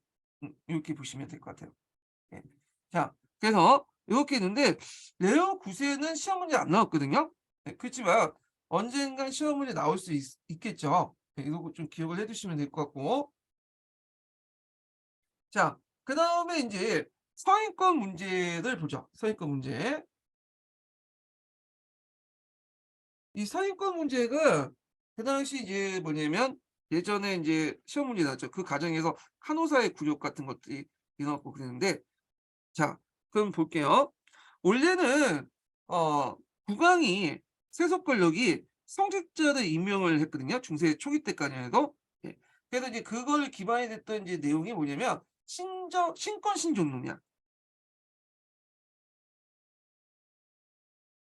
요렇게 보시면 될 것 같아요. 예. 자, 그래서 요렇게 있는데 레오 9 세는 시험 문제 안 나왔거든요. 예, 그렇지만 언젠간 시험 문제 나올 수 있겠죠. 예, 요거 좀 기억을 해 두시면 될 것 같고. 자, 그다음에 인제 서인권 문제를 보죠. 서인권 문제. 이 서인권 문제가 그 당시 이제 뭐냐면 예전에 인제 시험 문제 나왔죠. 그 과정에서 간호사의 굴욕 같은 것들이 일어났고 그랬는데, 자, 그럼 볼게요. 원래는 어 국왕이 세속 권력이 성직자를 임명을 했거든요, 중세 초기 때까지만 해도. 예. 그래서 이제 그걸 기반이 됐던 이제 내용이 뭐냐면 신권 신종론이야.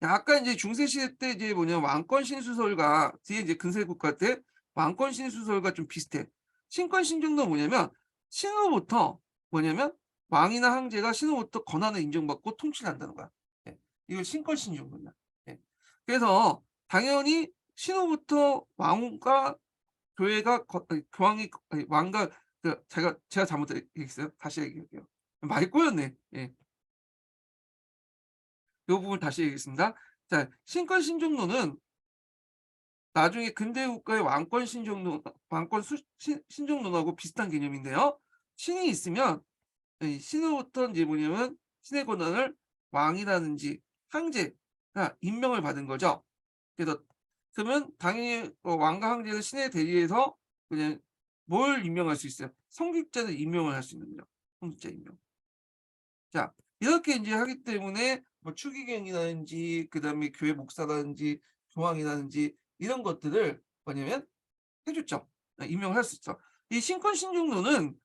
아까 인제 중세 시대 때 이제 뭐냐면 왕권 신수설과 뒤에 이제 근세 국가 때 왕권 신수설과 좀 비슷해. 신권 신종도 뭐냐면 신으로부터 뭐냐면 왕이나 황제가 신으로부터 권한을 인정받고 통치를 한다는 거야. 예. 이걸 신권 신종론이야. 예. 그래서 당연히 신으로부터 왕과 교회가 아니 교황이 아니 왕과 제가 잘못 얘기했어요. 다시 얘기할게요. 많이 꼬였네. 예. 요 부분 다시 얘기하겠습니다. 자, 신권 신종론은 나중에 근대 국가의 왕권 신종론 왕권 수 신 신종론하고 비슷한 개념인데요. 신이 있으면 이 신으로부터 인제 뭐냐면 신의 권한을 왕이라든지 황제가 임명을 받은 거죠. 그래서 그러면 당연히 왕과 황제는 신의 대리해서 그냥 뭘 임명할 수 있어요? 성직자를 임명을 할 수 있는 거죠. 성직자 임명. 자, 이렇게 인제 하기 때문에 뭐 추기경이라든지 그다음에 교회 목사라든지 교황이라든지 이런 것들을 뭐냐면 해 줬죠. 임명을 할 수 있죠. 이 신권 신종론은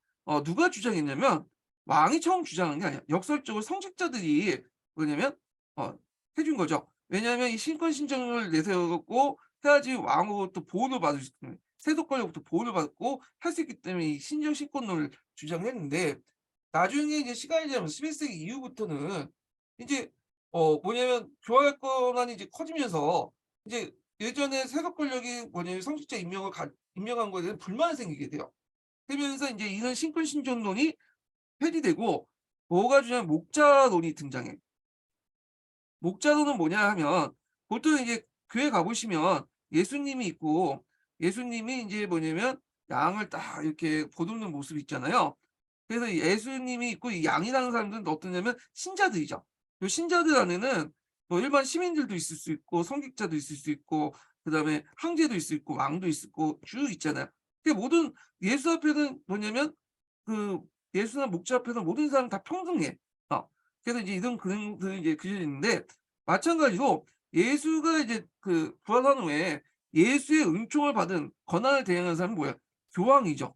누가 주장했냐면 왕이 처음 주장한 게 아니야. 역설적으로 성직자들이 뭐냐면 어 해준 거죠. 왜냐하면 이 신권 신종론을 내세워 갖고 해야지 왕으로부터 보호를 받을 수 있는 세속 권력부터 보호를 받고 할 수 있기 때문에 이 신정 신권론을 주장했는데, 나중에 이제 시간이 지나면서 11 세기 이후부터는 인제 뭐냐면 교황의 권한이 이제 커지면서 이제 예전에 세속 권력이 뭐냐면 성직자 임명한 거에 대한 불만이 생기게 돼요. 그러면서 인제 이런 신권 신정론이 폐지되고 뭐가 주냐면 목자론이 등장해. 목자론은 뭐냐 하면 보통 이제 교회 가 보시면 예수님이 있고 예수님이 인제 뭐냐면 양을 딱 이렇게 보듬는 모습이 있잖아요. 그래서 이 예수님이 있고 이 양이라는 사람들은 어떠냐면 신자들이죠. 요 신자들 안에는 뭐 일반 시민들도 있을 수 있고 성직자도 있을 수 있고 그다음에 황제도 있을 수 있고 왕도 있고 쭉 있잖아요. 그 모든 예수 앞에는 뭐냐면 그 예수나 목자 앞에서 모든 사람은 다 평등해. 그래서 이제 이런 그림들이 이제 그려져 있는데, 마찬가지로 예수가 이제 그 부활한 후에 예수의 은총을 받은 권한을 대행하는 사람은 뭐야? 교황이죠.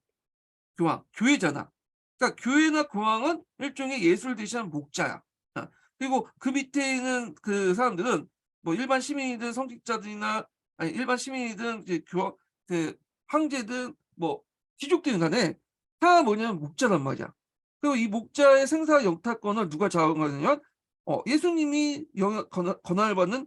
교황. 교회잖아. 그러니까 교회나 교황은 일종의 예수를 대신한 목자야. 그리고 그 밑에 있는 그 사람들은 뭐 일반 시민이든 성직자들이나 아니 일반 시민이든 이제 그 황제든 뭐 귀족들이든 간에 다 뭐냐면 목자란 말이야. 그리고 이 목자의 생사 영타권을 누가 좌우하느냐? 예수님이 영향 권한을 받는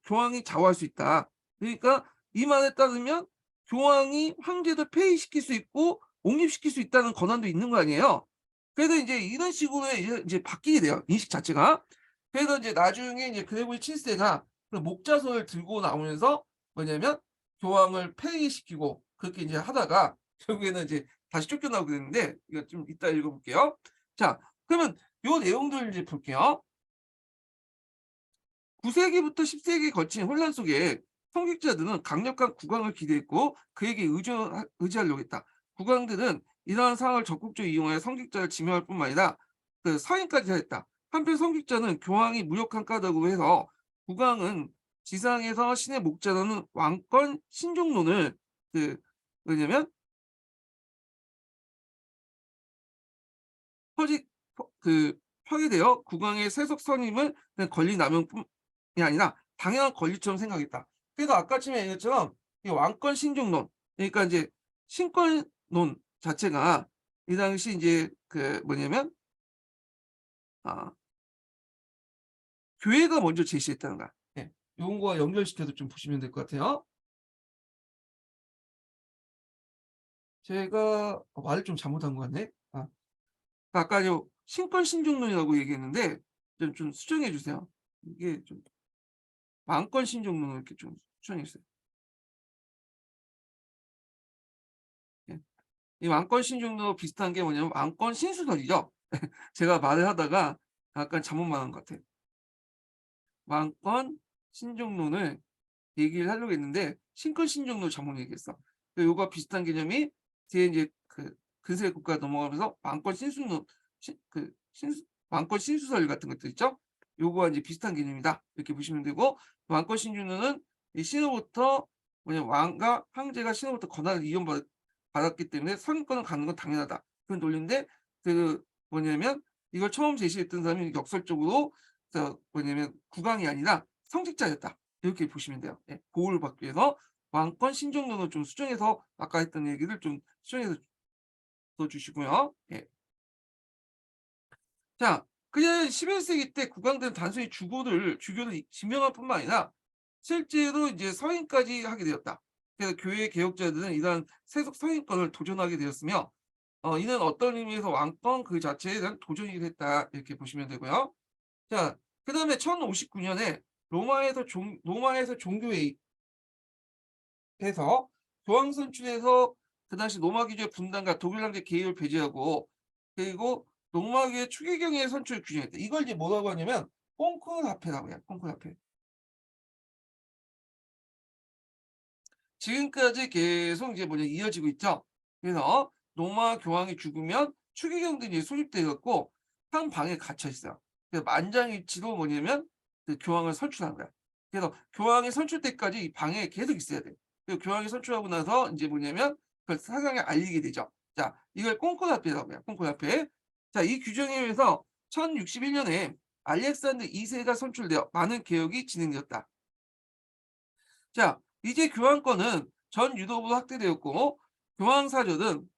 교황이 좌우할 수 있다. 그러니까 이 말에 따르면 교황이 황제를 폐위시킬 수 있고 옹립시킬 수 있다는 권한도 있는 거 아니에요. 그래서 인제 이런 식으로 이제 바뀌게 돼요, 인식 자체가. 그래서 이제 나중에 이제 그레고리 7 세가 그 목자서를 들고 나오면서 뭐냐면 교황을 폐위시키고 그렇게 이제 하다가 결국에는 이제 다시 쫓겨나오게 됐는데, 이거 좀 이따 읽어 볼게요. 자, 그러면 요 내용들을 이제 볼게요. 9 세기부터 10 세기에 거친 혼란 속에 성직자들은 강력한 국왕을 기대했고 그에게 의지하려고 했다. 국왕들은 이러한 상황을 적극적으로 이용하여 성직자를 지명할 뿐만 아니라 그 서인까지 하였다. 한편 성직자는 교황이 무력한 까닭으로 해서 국왕은 지상에서 신의 목자라는 왕권 신종론을 그 뭐냐면 퍼지 그 파괴되어 국왕의 세속 선임을 그냥 권리 남용뿐이 아니라 당연한 권리처럼 생각했다. 그래서 아까 전에 얘기했처럼 이 왕권 신종론, 그러니까 인제 신권론 자체가 이 당시 인제 그 뭐냐면 아 교회가 먼저 제시했다는 거야. 예. 요런 거와 연결시켜서 좀 보시면 될 것 같아요. 제가 말을 좀 잘못한 것 같네. 아까 신권 신중론이라고 얘기했는데 좀 수정해 주세요. 이게 좀 왕권 신중론을 이렇게 좀 수정해 주세요. 예. 이 왕권 신중론 비슷한 게 뭐냐면 왕권 신수설이죠. 제가 말을 하다가 약간 잘못 말한 것 같아요. 왕권 신중론을 얘기를 하려고 했는데 신권 신중론을 잘못 얘기했어. 요거와 비슷한 개념이 뒤에 인제 근세 국가 넘어가면서 왕권 신수론 왕권 신수설 같은 것들 있죠? 요거와 인제 비슷한 개념이다. 이렇게 보시면 되고 왕권 신중론은 이 신으로부터 왕과 황제가 신으로부터 권한을 받았기 때문에 선권을 갖는 건 당연하다. 그런 논리인데 뭐냐면 이걸 처음 제시했던 사람이 역설적으로 국왕이 아니라 성직자였다. 이렇게 보시면 돼요. 예. 보호를 받기 위해서 왕권 신중론을 좀 수정해서 아까 했던 얘기를 좀 수정해서 써 주시고요. 예. 자, 그냥 11 세기 때 국왕들은 단순히 주교를 지명할 뿐만 아니라 실제로 이제 서인까지 하게 되었다. 그래서 교회 개혁자들은 이러한 세속 서인권을 도전하게 되었으며 이는 어떤 의미에서 왕권 그 자체에 대한 도전이기도 했다. 이렇게 보시면 되고요. 자, 그다음에 1059년에 로마에서 종교회의에서 교황 선출해서 그 당시 로마 귀족의 분단과 독일 황제 개입을 배제하고 그리고 로마교회 추기경의 선출을 규정했다. 이걸 이제 뭐라고 하냐면 콩코르다페라고 해요. 콩코르다페. 지금까지 계속 이제 이어지고 있죠. 그래서 로마 교황이 죽으면 추기경들이 이제 소집돼 갖고 한 방에 갇혀 있어요. 그래서 만장일치로 뭐냐면 그 교황을 선출한 거야. 그래서 교황이 선출 때까지 이 방에 계속 있어야 돼. 그리고 교황이 선출하고 나서 인제 뭐냐면 그걸 사상에 알리게 되죠. 자, 이걸 콩코르다페라고 해요. 콩코르다페. 자, 이 규정에 의해서 1061 년에 알렉산더 2 세가 선출되어 많은 개혁이 진행되었다. 자, 이제 교황권은 전 유럽으로 확대되었고 교황 사절은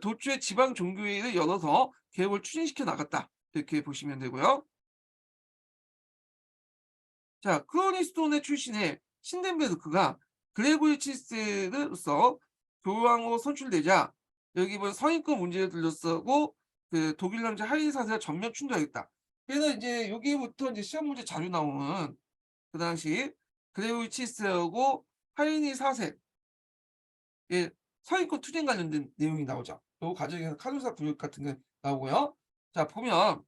도초의 지방 종교회의를 열어서 개혁을 추진시켜 나갔다. 이렇게 보시면 되고요. 자, 크로니스톤의 출신의 신덴베르크가 그레고리 7세로서 교황으로 선출되자 여기 보면 서인권 문제를 들여쓰고 독일 황제 하이 4세가 전면 충돌했다. 그래서 이제 여기부터 이제 시험 문제 자주 나오는 그 당시 그레고리 7세하고 하이니 4세 예, 서인권 투쟁 관련된 내용이 나오죠. 요 과정에서 카루사 구역 같은 게 나오고요. 자, 보면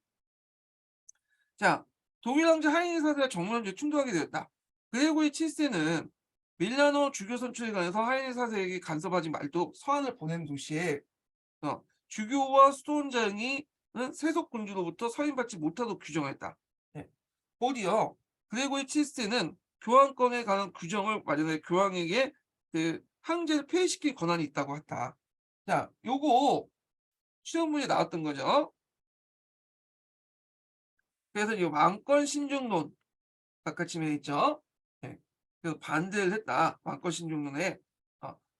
자, 독일 황제 하이니 4세가 정면으로 충돌하게 되었다. 그레고리 7세는 밀라노 주교 선출에 관해서 하이니 4세에게 간섭하지 말도록 서한을 보낸 동시에 주교와 수도원장이 세속 군주로부터 서임받지 못하도록 규정했다. 예. 곧이어 그레고리 7세는 교황권에 관한 규정을 마련해 교황에게 황제를 폐위시킬 권한이 있다고 했다. 자, 요거 시험 문제 나왔던 거죠. 그래서 이 왕권 신중론 아까 지명했죠. 예. 그래서 반대를 했다. 왕권 신중론에.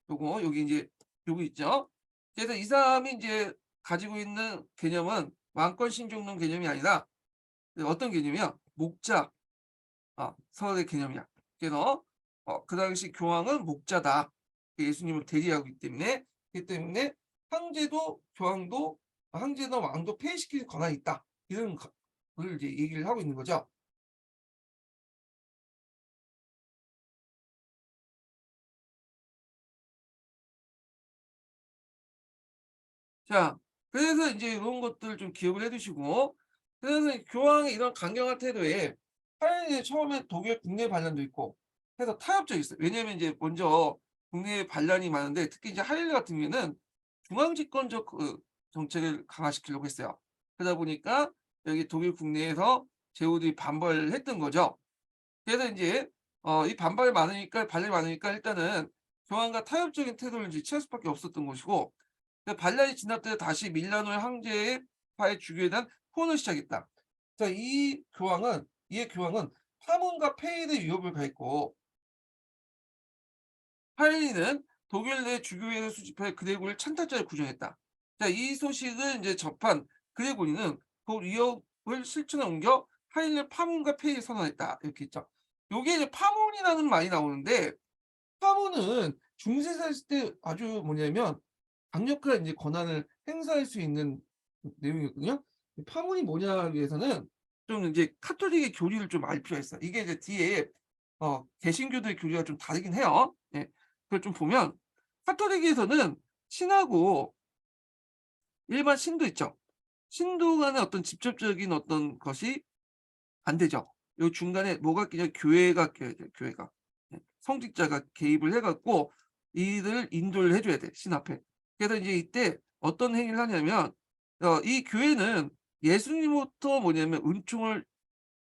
요거 여기 이제 요거 있죠. 그래서 이 사람이 이제 가지고 있는 개념은 왕권 신중론 개념이 아니라 어떤 개념이야? 목자 서열의 개념이야. 그래서 그 당시 교황은 목자다. 예수님을 대리하고 있기 때문에 그렇기 때문에 황제나 왕도 폐위시킬 권한이 있다. 이런 걸 이제 얘기를 하고 있는 거죠. 자, 그래서 이제 이런 것들 좀 기억을 해 두시고 그래서 교황의 이런 강경한 태도에 하이니 처음에 독일 국내 반란도 있고 해서 타협적이 있어요. 왜냐하면 이제 먼저 국내에 반란이 많은데 특히 이제 하이니 같은 경우에는 중앙 집권적 정책을 강화시키려고 했어요. 그러다 보니까 여기 독일 국내에서 제후들이 반발을 했던 거죠. 그래서 인제 이 반란이 많으니까 일단은 교황과 타협적인 태도를 이제 취할 수밖에 없었던 것이고 반란이 진압돼 다시 밀라노의 황제파의 주교에 대한 포원을 시작했다. 자, 이의 교황은 파문과 폐위의 위협을 가했고 하인리는 독일 내 주교회를 수집해 그레고리를 찬탈자로 규정했다. 자, 이 소식을 이제 접한 그레고리는 그 위협을 실천에 옮겨 하인리를 파문과 폐위를 선언했다. 이렇게 있죠. 요게 이제 파문이라는 말이 나오는데 파문은 중세사 있을 때 아주 뭐냐면 강력한 이제 권한을 행사할 수 있는 내용이거든요. 파문이 뭐냐 위해서는 좀 이제 카톨릭의 교리를 좀 알 필요가 있어요. 이게 이제 뒤에 개신교들의 교리가 좀 다르긴 해요. 예. 그걸 좀 보면 카톨릭에서는 신하고 일반 신도 있죠. 신도 간의 어떤 직접적인 어떤 것이 안 되죠. 요 중간에 뭐가 끼냐 교회가 껴야 돼요, 교회가. 예. 성직자가 개입을 해 갖고 이들을 인도를 해 줘야 돼, 신 앞에. 그래서 이제 이때 어떤 행위를 하냐면 이 교회는 예수님으로부터 뭐냐면 은총을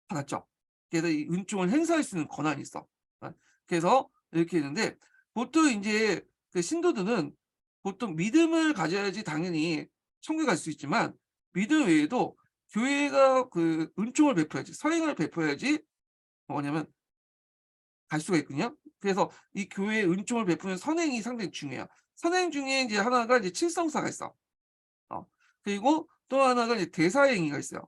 받았죠. 그래서 이 은총을 행사할 수 있는 권한이 있어. 그래서 이렇게 있는데 보통 인제 그 신도들은 보통 믿음을 가져야지 당연히 천국에 갈 수 있지만 믿음 외에도 교회가 그 은총을 베풀어야지 서행을 베풀어야지 뭐냐면 갈 수가 있거든요. 그래서 이 교회에 은총을 베푸는 선행이 상당히 중요해요. 선행 중에 이제 하나가 이제 칠성사가 있어. 어. 그리고 또 하나가 이제 대사행위가 있어요.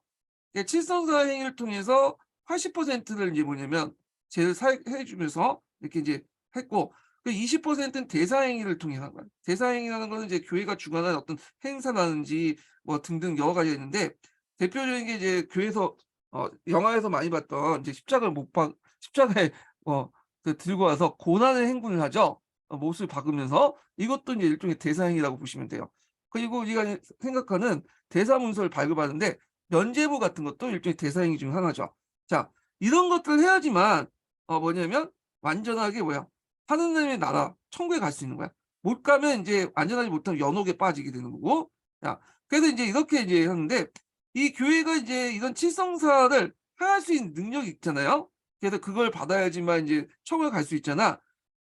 예 칠성사 행위를 통해서 80%를 이제 뭐냐면 제를 사해 주면서 이렇게 인제 했고 그 20%는 대사행위를 통해서 한 거예요. 대사행위라는 거는 이제 교회가 주관하는 어떤 행사라든지 뭐 등등 여러 가지가 있는데 대표적인 게 이제 교회에서 영화에서 많이 봤던 이제 십자가를 못 박 십자가에 들고 와서 고난의 행군을 하죠. 못을 박으면서. 이것도 이제 일종의 대사행위라고 보시면 돼요. 그리고 우리가 생각하는 대사문서를 발급하는데 면죄부 같은 것도 일종의 대사행위 중 하나죠. 자 이런 것들을 해야지만 뭐냐면 완전하게 뭐야 하느님의 나라 천국에 갈 수 있는 거야. 못 가면 인제 완전하지 못하면 연옥에 빠지게 되는 거고. 자 그래서 인제 이렇게 이제 하는데 이 교회가 이제 이런 칠성사를 행할 수 있는 능력이 있잖아요. 그래서 그걸 받아야지만 인제 천국에 갈 수 있잖아.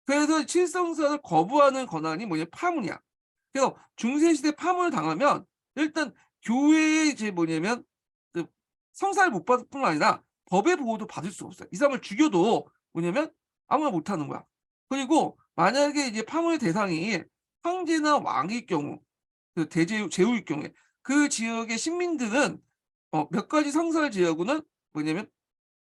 그래서 칠성사를 거부하는 권한이 뭐냐 파문이야. 그래서 중세 시대 파문을 당하면 일단 교회에 이제 뭐냐면 그 성사를 못 받을 뿐만 아니라 법의 보호도 받을 수가 없어요. 이 사람을 죽여도 뭐냐면 아무나 못 하는 거야. 그리고 만약에 이제 파문의 대상이 황제나 왕일 경우 그 대제후 제후일 경우에 그 지역의 신민들은 몇 가지 성살 제하고는 뭐냐면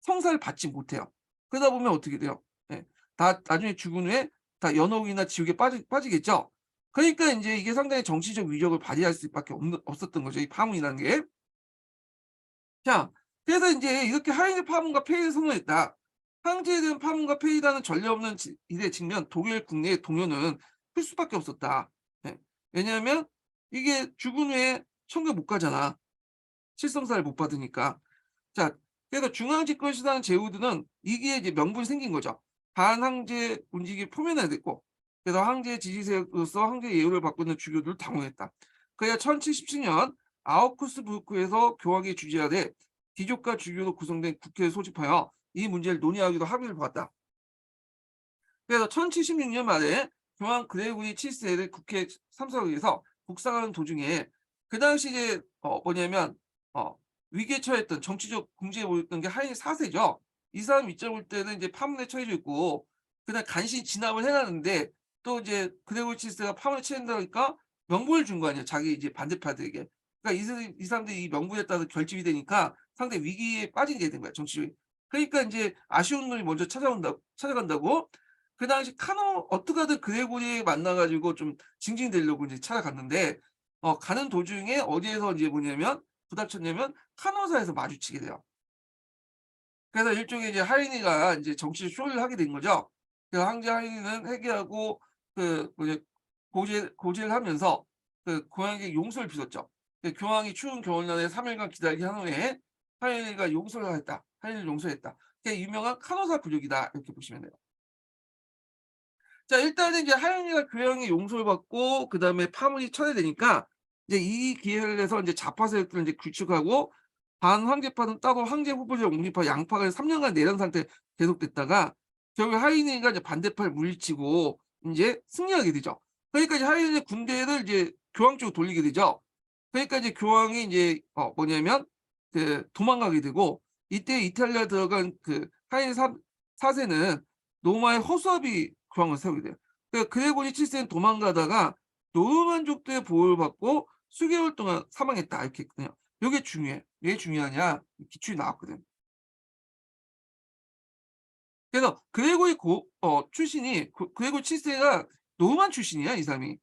성사를 받지 못해요. 그러다 보면 어떻게 돼요? 예. 다 나중에 죽은 후에 다 연옥이나 지옥에 빠지겠죠. 그러니까 인제 이게 상당히 정치적 위력을 발휘할 수밖에 없었던 거죠, 이 파문이라는 게. 자 그래서 인제 이렇게 하인의 파문과 폐위를 선언했다. 황제에 대한 파문과 폐위라는 전례 없는 일의 직면 독일 국내의 동요는 클 수밖에 없었다. 예. 왜냐하면 이게 죽은 후에 천국에 못 가잖아. 칠성사를 못 받으니까. 자 그래서 중앙 집권을 시도하는 제후드는 이게 이제 명분이 생긴 거죠. 반황제 움직임이 표면화됐고 그래서 황제의 지지세로서 황제의 예우를 받고 있는 주교들을 당원했다. 그래야 1077년 아우크스부르크에서 교황이 주재하되 귀족과 주교로 구성된 국회를 소집하여 이 문제를 논의하기로 합의를 보았다. 그래서 1076년 말에 교황 그레고리 7세를 국회 참석을 위해서 국상하는 도중에 그 당시 이제 뭐냐면 어 위기에 처했던 정치적 궁지에 몰렸던 게 하인 4세죠. 이 사람 입장 볼 때는 이제 파문에 처해져 있고 그다음 간신히 진압을 해 놨는데 또 이제 그레고리 7세가 파문에 처한다니까 명분을 준 거 아니에요, 자기 이제 반대파들에게. 그러니까 이 사람들이 이 명분에 따라서 결집이 되니까 상당히 위기에 빠지게 된 거야, 정치적인. 그러니까 인제 아쉬운 놈이 먼저 찾아간다고 그 당시 카노 어떻게든 그레고리 만나 가지고 좀 징징대려고 이제 찾아갔는데 가는 도중에 어디에서 이제 뭐냐면 부닥쳤냐면 카노사에서 마주치게 돼요. 그래서 일종의 이제 하인이가 인제 정치적 쇼를 하게 된 거죠. 그래서 황제 하인이는 회개하고 그 뭐냐 고제를 하면서 그 교황에게 용서를 빌었죠. 그 교황이 추운 겨울날에 3 일간 기다리게 한 후에 하인이가 용서를 했다. 하인을 용서했다. 그게 유명한 카노사 부족이다 이렇게 보시면 돼요. 자 일단은 이제 하인이가 교황의 용서를 받고 그다음에 파문이 철회되니까 이제 이 기회를 해서 인제 좌파 세력들을 인제 구축하고 반황제파는 따로 황제 후보자 옹립파 양파가 3 년간 내란 상태에 계속됐다가 결국 하이니가 이제 반대파를 물리치고 인제 승리하게 되죠. 그러니까 이제 하이니의 군대를 이제 교황 쪽으로 돌리게 되죠. 그러니까 이제 교황이 인제 뭐냐면 그 도망가게 되고 이때 이탈리아 들어간 그 하인 4 세는 로마의 허수아비 교황을 세우게 돼요. 그러니까 그레고리 7 세는 도망가다가 노르만족들의 보호를 받고 수개월 동안 사망했다 이렇게 했거든요. 요게 중요해. 왜 중요하냐? 기출이 나왔거든. 그래서 그레고리 출신이 그레고리 7 세가 노르만 출신이야, 이 사람이.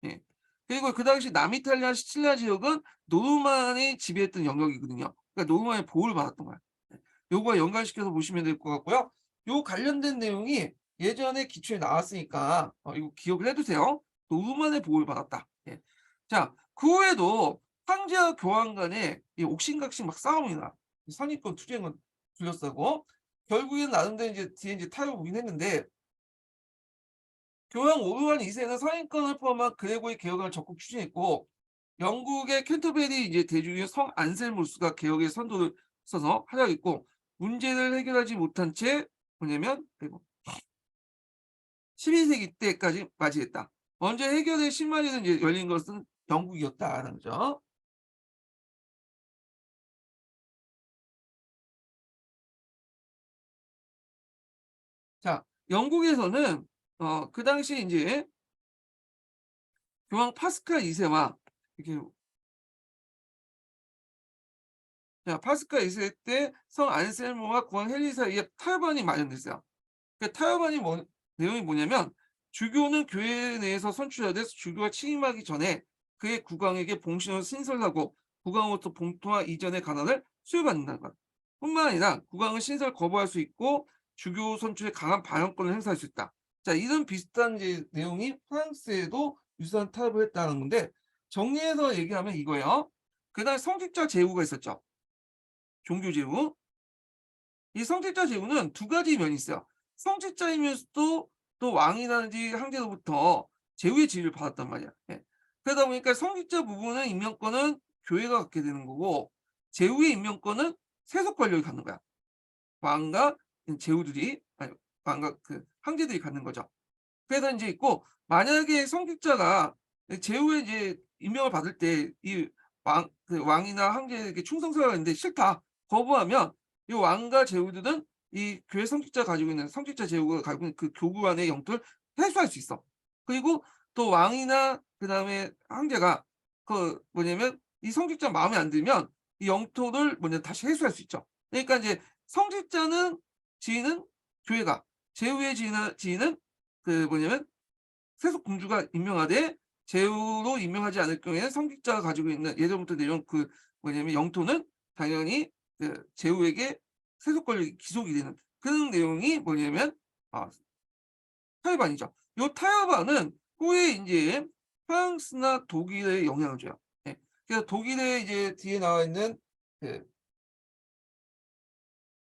예. 그리고 그 당시 남이탈리아 시칠리아 지역은 노르만이 지배했던 영역이거든요. 그러니까 노르만의 보호를 받았던 거야. 예. 요거와 연관시켜서 보시면 될 것 같고요. 요 관련된 내용이 예전에 기초에 나왔으니까 이거 기억을 해 두세요. 노르만의 보호를 받았다. 예. 자, 그 후에도 황제와 교황 간에 이 옥신각신 막 싸움이 나. 선입견 투쟁을 둘러싸고 결국에는 나름대로 이제 뒤에 이제 타협을 보긴 했는데 교황 오르반 2세는 선인권을 포함한 그레고리 개혁을 적극 추진했고 영국의 캔터베리 이제 대주교 성 안셀무스가 개혁의 선도를 써서 활약했고 문제를 해결하지 못한 채 뭐냐면 12세기 때까지 맞이했다. 먼저 해결의 실마리는 이제 열린 것은 영국이었다라는 거죠. 자, 영국에서는 그 당시 이제 교황 파스칼 2세와 이렇게 자, 파스칼 2세 때 성 안셀모와 국왕 헨리 사이에 타협안이 마련됐어요. 그 타협안이 내용이 뭐냐면 주교는 교회 내에서 선출하되 주교가 취임하기 전에 그의 국왕에게 봉신을 신설하고 국왕으로부터 봉통화 이전의 관할을 수여받는다는 것. 뿐만 아니라 국왕은 신설 거부할 수 있고 주교 선출에 강한 반영권을 행사할 수 있다. 자, 이런 비슷한 이제 내용이 프랑스에도 유사한 타협을 했다는 건데 정리해서 얘기하면 이거예요. 그다음 성직자 제후가 있었죠. 종교 제후. 이 성직자 제후는 두 가지 면이 있어요. 성직자이면서도 또 왕이라든지 황제로부터 제후의 지위를 받았단 말이야. 예. 그러다 보니까 성직자 부분은 임명권은 교회가 갖게 되는 거고 제후의 임명권은 세속 권력이 갖는 거야. 왕과 제후들이 아니 왕과 그 황제들이 갖는 거죠. 그래서 인제 있고 만약에 성직자가 제후에 이제 임명을 받을 때 이 왕이나 황제에게 충성스러워야 하는데 싫다. 거부하면 이 왕과 제후들은 이 교회 성직자가 가지고 있는 성직자 제후가 가지고 있는 그 교구 안의 영토를 회수할 수 있어. 그리고 또 왕이나 그다음에 황제가 그 뭐냐면 이 성직자 마음에 안 들면 이 영토를 다시 회수할 수 있죠. 그러니까 인제 성직자는 지위는 교회가, 제후의 지위는 그 뭐냐면 세속 공주가 임명하되 제후로 임명하지 않을 경우에는 성직자가 가지고 있는 예전부터 내려온 그 뭐냐면 영토는 당연히 그 제후에게 세속 권력이 귀속이 되는 그런 내용이 뭐냐면 아 타협안이죠. 요 타협안은 후에 인제 프랑스나 독일에 영향을 줘요. 예. 그래서 독일에 이제 뒤에 나와 있는 그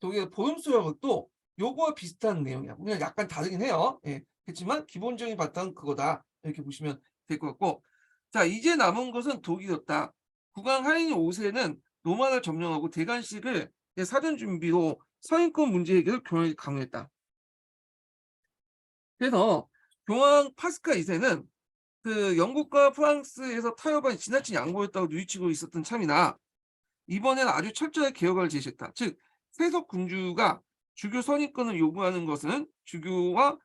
독일의 보름스라것도 요거와 비슷한 내용이야. 물론 약간 다르긴 해요. 예. 그렇지만 기본적인 바탕은 그거다. 이렇게 보시면 될 것 같고. 자, 이제 남은 것은 독일이었다. 국왕 하인리 5세는 로마를 점령하고 대관식을 사전 준비로 서인권 문제 해결을 교황에게 강요했다. 그래서 교황 파스칼 2세는 그 영국과 프랑스에서 타협한 지나친 양보였다고 누이치고 있었던 참이나 이번에는 아주 철저하게 개혁안을 제시했다. 즉 세속 군주가 주교 선임권을 요구하는 것은 주교가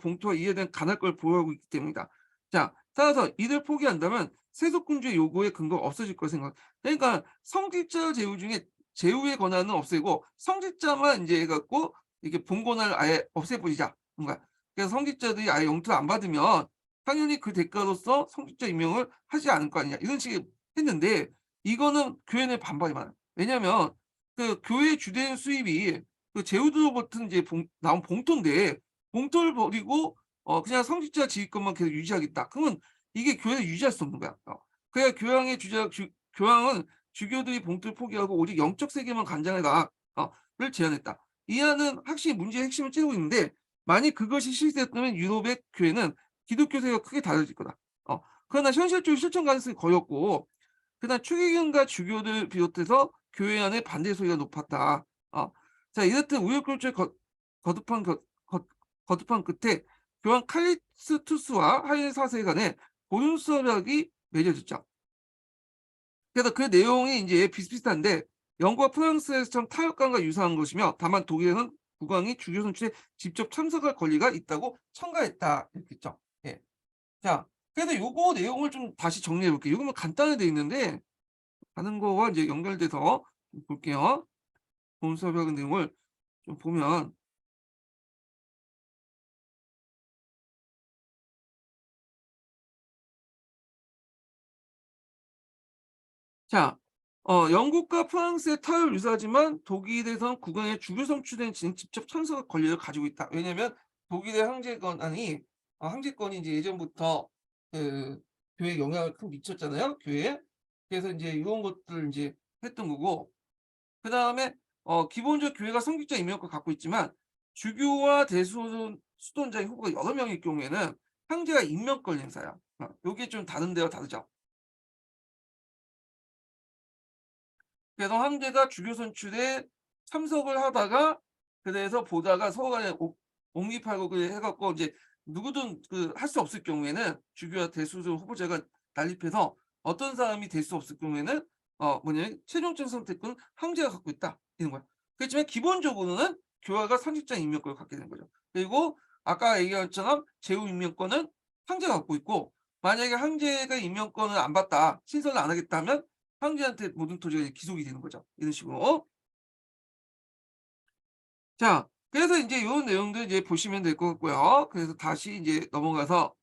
봉투와 이에 대한 간할권을 보호하고 있기 때문이다. 자, 따라서 이를 포기한다면 세속 군주의 요구에 근거가 없어질 거라 생각. 그러니까 성직자 제후 중에 제후의 권한은 없애고 성직자만 이제 해 갖고 이렇게 봉건을 아예 없애버리자. 뭔가 그래서 성직자들이 아예 영토를 안 받으면 당연히 그 대가로서 성직자 임명을 하지 않을 거 아니냐 이런 식의 했는데 이거는 교회는 반발이 많아요. 왜냐하면 그 교회 주된 수입이 그 제후들로부터 인제 나온 봉투인데 봉투를 버리고 그냥 성직자 지위권만 계속 유지하겠다. 그러면 이게 교회를 유지할 수 없는 거야. 그래야 교황은 주교들이 봉투를 포기하고 오직 영적 세계만 간장해라 를 제안했다. 이 안은 확실히 문제의 핵심을 찌르고 있는데 만약 그것이 실시됐다면 유럽의 교회는 기독교 세계가 크게 달라질 거다. 그러나 현실적으로 실천 가능성이 거의 없고 그다음 추기경과 주교들 비롯해서 교회 안에 반대 소리가 높았다. 자, 이렇듯 우여곡절 거듭한 거듭한 끝에 교황 칼리스투스와 하일 4세 간에 보증서약이 맺어졌죠. 그래서 그 내용이 인제 비슷비슷한데 영국과 프랑스에서처럼 타협관과 유사한 것이며 다만 독일에는 국왕이 주교 선출에 직접 참석할 권리가 있다고 첨가했다. 이렇게 했죠. 예. 자, 그래서 요거 내용을 좀 다시 정리해 볼게요. 요거는 간단하게 돼 있는데 다른 거와 이제 연결돼서 좀 볼게요. 본수업의 내용을 좀 보면 자, 영국과 프랑스의 타율 유사하지만 독일에선 국왕의 주교 선출된 직접 참석 권리를 가지고 있다. 왜냐면 독일의 황제권이 이제 예전부터 그 교회에 영향을 큰 미쳤잖아요, 교회에. 그래서 인제 요런 것들을 인제 했던 거고, 그다음에 기본적으로 교회가 성직자 임명권을 갖고 있지만 주교와 수도원장의 후보가 여러 명일 경우에는 황제가 임명권을 행사해요. 요게 좀 다른데요, 다르죠? 그래서 황제가 주교 선출에 참석을 하다가, 그래서 보다가 서로 간에 옹립하고 해 갖고 이제 누구든 할 수 없을 경우에는 주교와 대수조 후보자가 난립해서 어떤 사람이 될 수 없을 경우에는 뭐냐면 최종적 선택권은 황제가 갖고 있다, 이런 거야. 그렇지만 기본적으로는 교화가 선출자 임명권을 갖게 되는 거죠. 그리고 아까 얘기한 것처럼 제후 임명권은 황제가 갖고 있고, 만약에 황제가 임명권을 안 받다, 신설을 안 하겠다 하면 황제한테 모든 토지가 이제 귀속이 되는 거죠, 이런 식으로. 자, 그래서 인제 요런 내용들 이제 보시면 될 것 같고요. 그래서 다시 인제 넘어가서,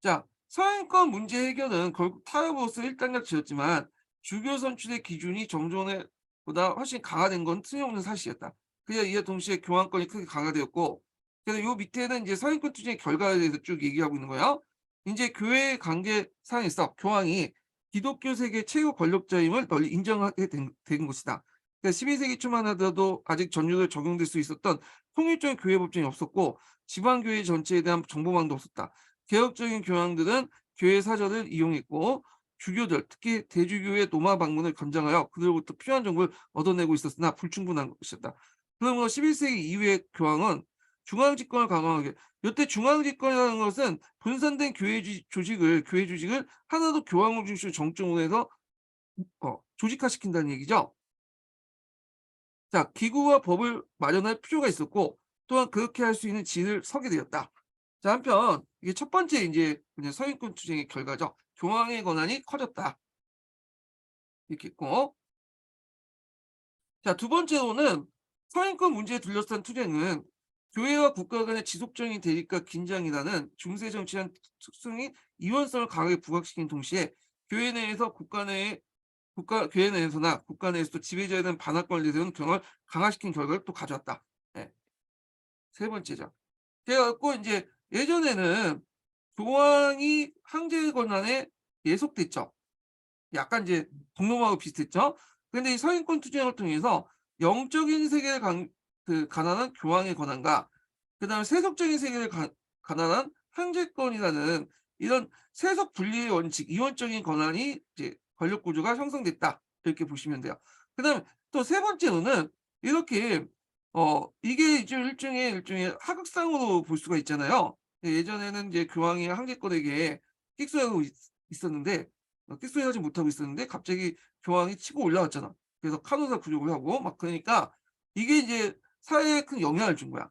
자, 서양권 문제 해결은 결국 타협으로써 일단락 지었지만 주교 선출의 기준이 정전에 보다 훨씬 강화된 건 틀림없는 사실이었다. 그에 이어 동시에 교황권이 크게 강화되었고, 그래서 요 밑에는 이제 서양권 투쟁의 결과에 대해서 쭉 얘기하고 있는 거예요. 인제 교회 관계 상에서 교황이 기독교 세계 최고 권력자임을 널리 인정하게 된 것이다. 그러니까 12세기 초만 하더라도 아직 전율에 적용될 수 있었던 통일적인 교회 법정이 없었고 지방교회 전체에 대한 정보망도 없었다. 개혁적인 교황들은 교회 사절을 이용했고 주교들, 특히 대주교의 노마 방문을 권장하여 그들로부터 필요한 정보를 얻어내고 있었으나 불충분한 것이었다. 그러므로 11세기 이후의 교황은 중앙 집권을 강화하게, 이때 중앙 집권이라는 것은 분산된 교회 조직을 하나도 교황을 중심으로 정점으로 해서 조직화시킨다는 얘기죠. 자, 기구와 법을 마련할 필요가 있었고 또한 그렇게 할 수 있는 진을 서게 되었다. 자, 한편 이게 첫 번째 인제 그냥 서인권 투쟁의 결과죠. 교황의 권한이 커졌다, 이렇게 있고, 자, 두 번째로는 서인권 문제에 둘러싼 투쟁은 교회와 국가 간의 지속적인 대립과 긴장이라는 중세 정치한 특성이 이원성을 강하게 부각시킨 동시에 교회 내에서 교회 내에서나 국가 내에서도 지배자에 대한 반환권을 내세우는 경험을 강화시킨 결과를 또 가져왔다. 예. 세 번째죠. 그래 갖고 인제 예전에는 교황이 황제의 권한에 예속됐죠. 약간 이제 동로마하고 비슷했죠. 근데 이 서인권 투쟁을 통해서 영적인 세계를 가난한 교황의 권한과 그다음에 세속적인 세계를 가난한 황제권이라는 이런 세속 분리의 원칙, 이원적인 권한이 이제 권력 구조가 형성됐다, 이렇게 보시면 돼요. 그다음에 또 세 번째로는 이렇게 이게 이제 일종의 하극상으로 볼 수가 있잖아요. 예전에는 이제 교황이 황제권에게 끽소하고 있었는데 끽소하지 못하고 있었는데 갑자기 교황이 치고 올라왔잖아. 그래서 카노사 굴욕을 하고 막 그러니까 이게 이제 사회에 큰 영향을 준 거야.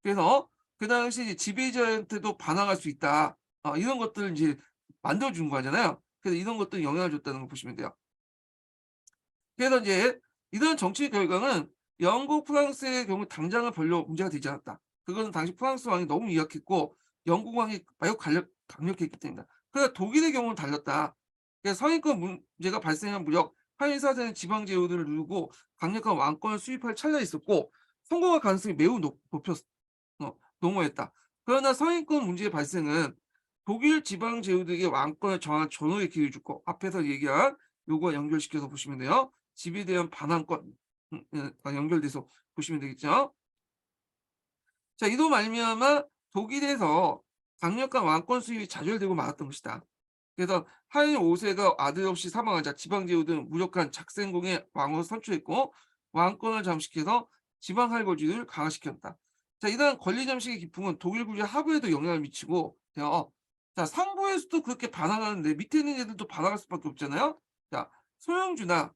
그래서 그 당시 이제 지배자한테도 반항할 수 있다. 이런 것들을 인제 만들어 준 거잖아요. 그래서 이런 것들이 영향을 줬다는 걸 보시면 돼요. 그래서 인제 이런 정치 결과는 영국, 프랑스의 경우 당장은 별로 문제가 되지 않았다. 그거는 당시 프랑스 왕이 너무 유약했고 영국 왕이 매우 강력했기 때문이다. 그러나 독일의 경우는 달랐다. 그래서 상위권 문제가 발생한 무렵 한일 사대는 지방 제도를 누르고 강력한 왕권을 수립할 찰나에 있었고 성공할 가능성이 매우 농후했다. 그러나 상위권 문제의 발생은 독일 지방 제후들에게 왕권을 정한 전후의 기회를 주고 앞에서 얘기한 요거와 연결시켜서 보시면 돼요. 집에 대한 반환권 연결돼서 보시면 되겠죠. 자, 이로 말미암아 독일에서 강력한 왕권 수입이 좌절되고 말았던 것이다. 그래서 하인 5 세가 아들 없이 사망하자 지방 제후들은 무력한 작센공의 왕으로 선출했고 왕권을 잠식해서 지방 할거지를 강화시켰다. 자, 이러한 권리 잠식의 기풍은 독일 군주의 하부에도 영향을 미치고 자, 상부에서도 그렇게 반항하는데 밑에 있는 애들도 반항할 수밖에 없잖아요. 자, 소형주나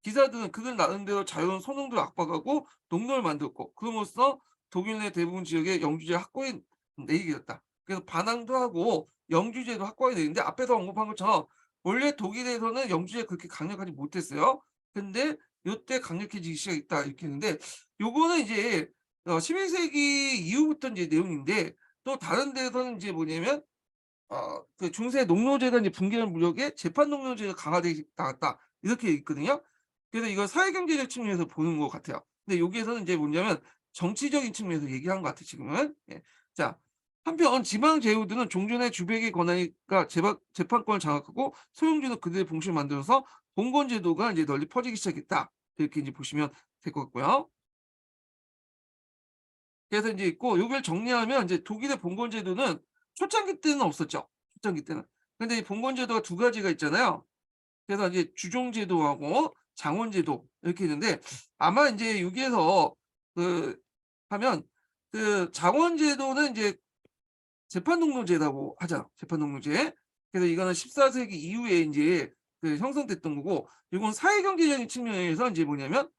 기사들은 그들 나름대로 자유로운 선홍도를 압박하고 농로를 만들었고 그럼으로써 독일 내 대부분 지역에 영주제 확고히 내리게 됐다. 그래서 반항도 하고 영주제도 확고하게 내리는데 앞에서 언급한 것처럼 원래 독일에서는 영주제가 그렇게 강력하지 못했어요. 근데 요때 강력해지기 시작했다, 이렇게 했는데 요거는 이제 11세기 이후부터 인제 내용인데 또 다른 데서는 인제 뭐냐면 그 중세 농노제가 이제 붕괴한 무력에 재판 농노제가 강화되어 나갔다. 이렇게 있거든요. 그래서 이걸 사회경제적 측면에서 보는 것 같아요. 근데 여기에서는 이제 뭐냐면 정치적인 측면에서 얘기한 것 같아요, 지금은. 예. 자, 한편 지방 제후들은 종전의 주백의 권한이니까 재판권을 장악하고 소용주는 그들의 봉신을 만들어서 봉건 제도가 이제 널리 퍼지기 시작했다. 이렇게 이제 보시면 될 것 같고요. 그래서 인제 있고 요걸 정리하면 이제 독일의 봉건 제도는 초창기 때는 없었죠, 초창기 때는. 근데 이 봉건 제도가 두 가지가 있잖아요. 그래서 이제 주종 제도하고 장원 제도 이렇게 있는데 아마 인제 여기에서 그 하면 그 장원 제도는 인제 재판독로제라고 하죠. 재판독로제. 그래서 이거는 14 세기 이후에 인제 그 형성됐던 거고 요건 사회경제적인 측면에서 인제 뭐냐면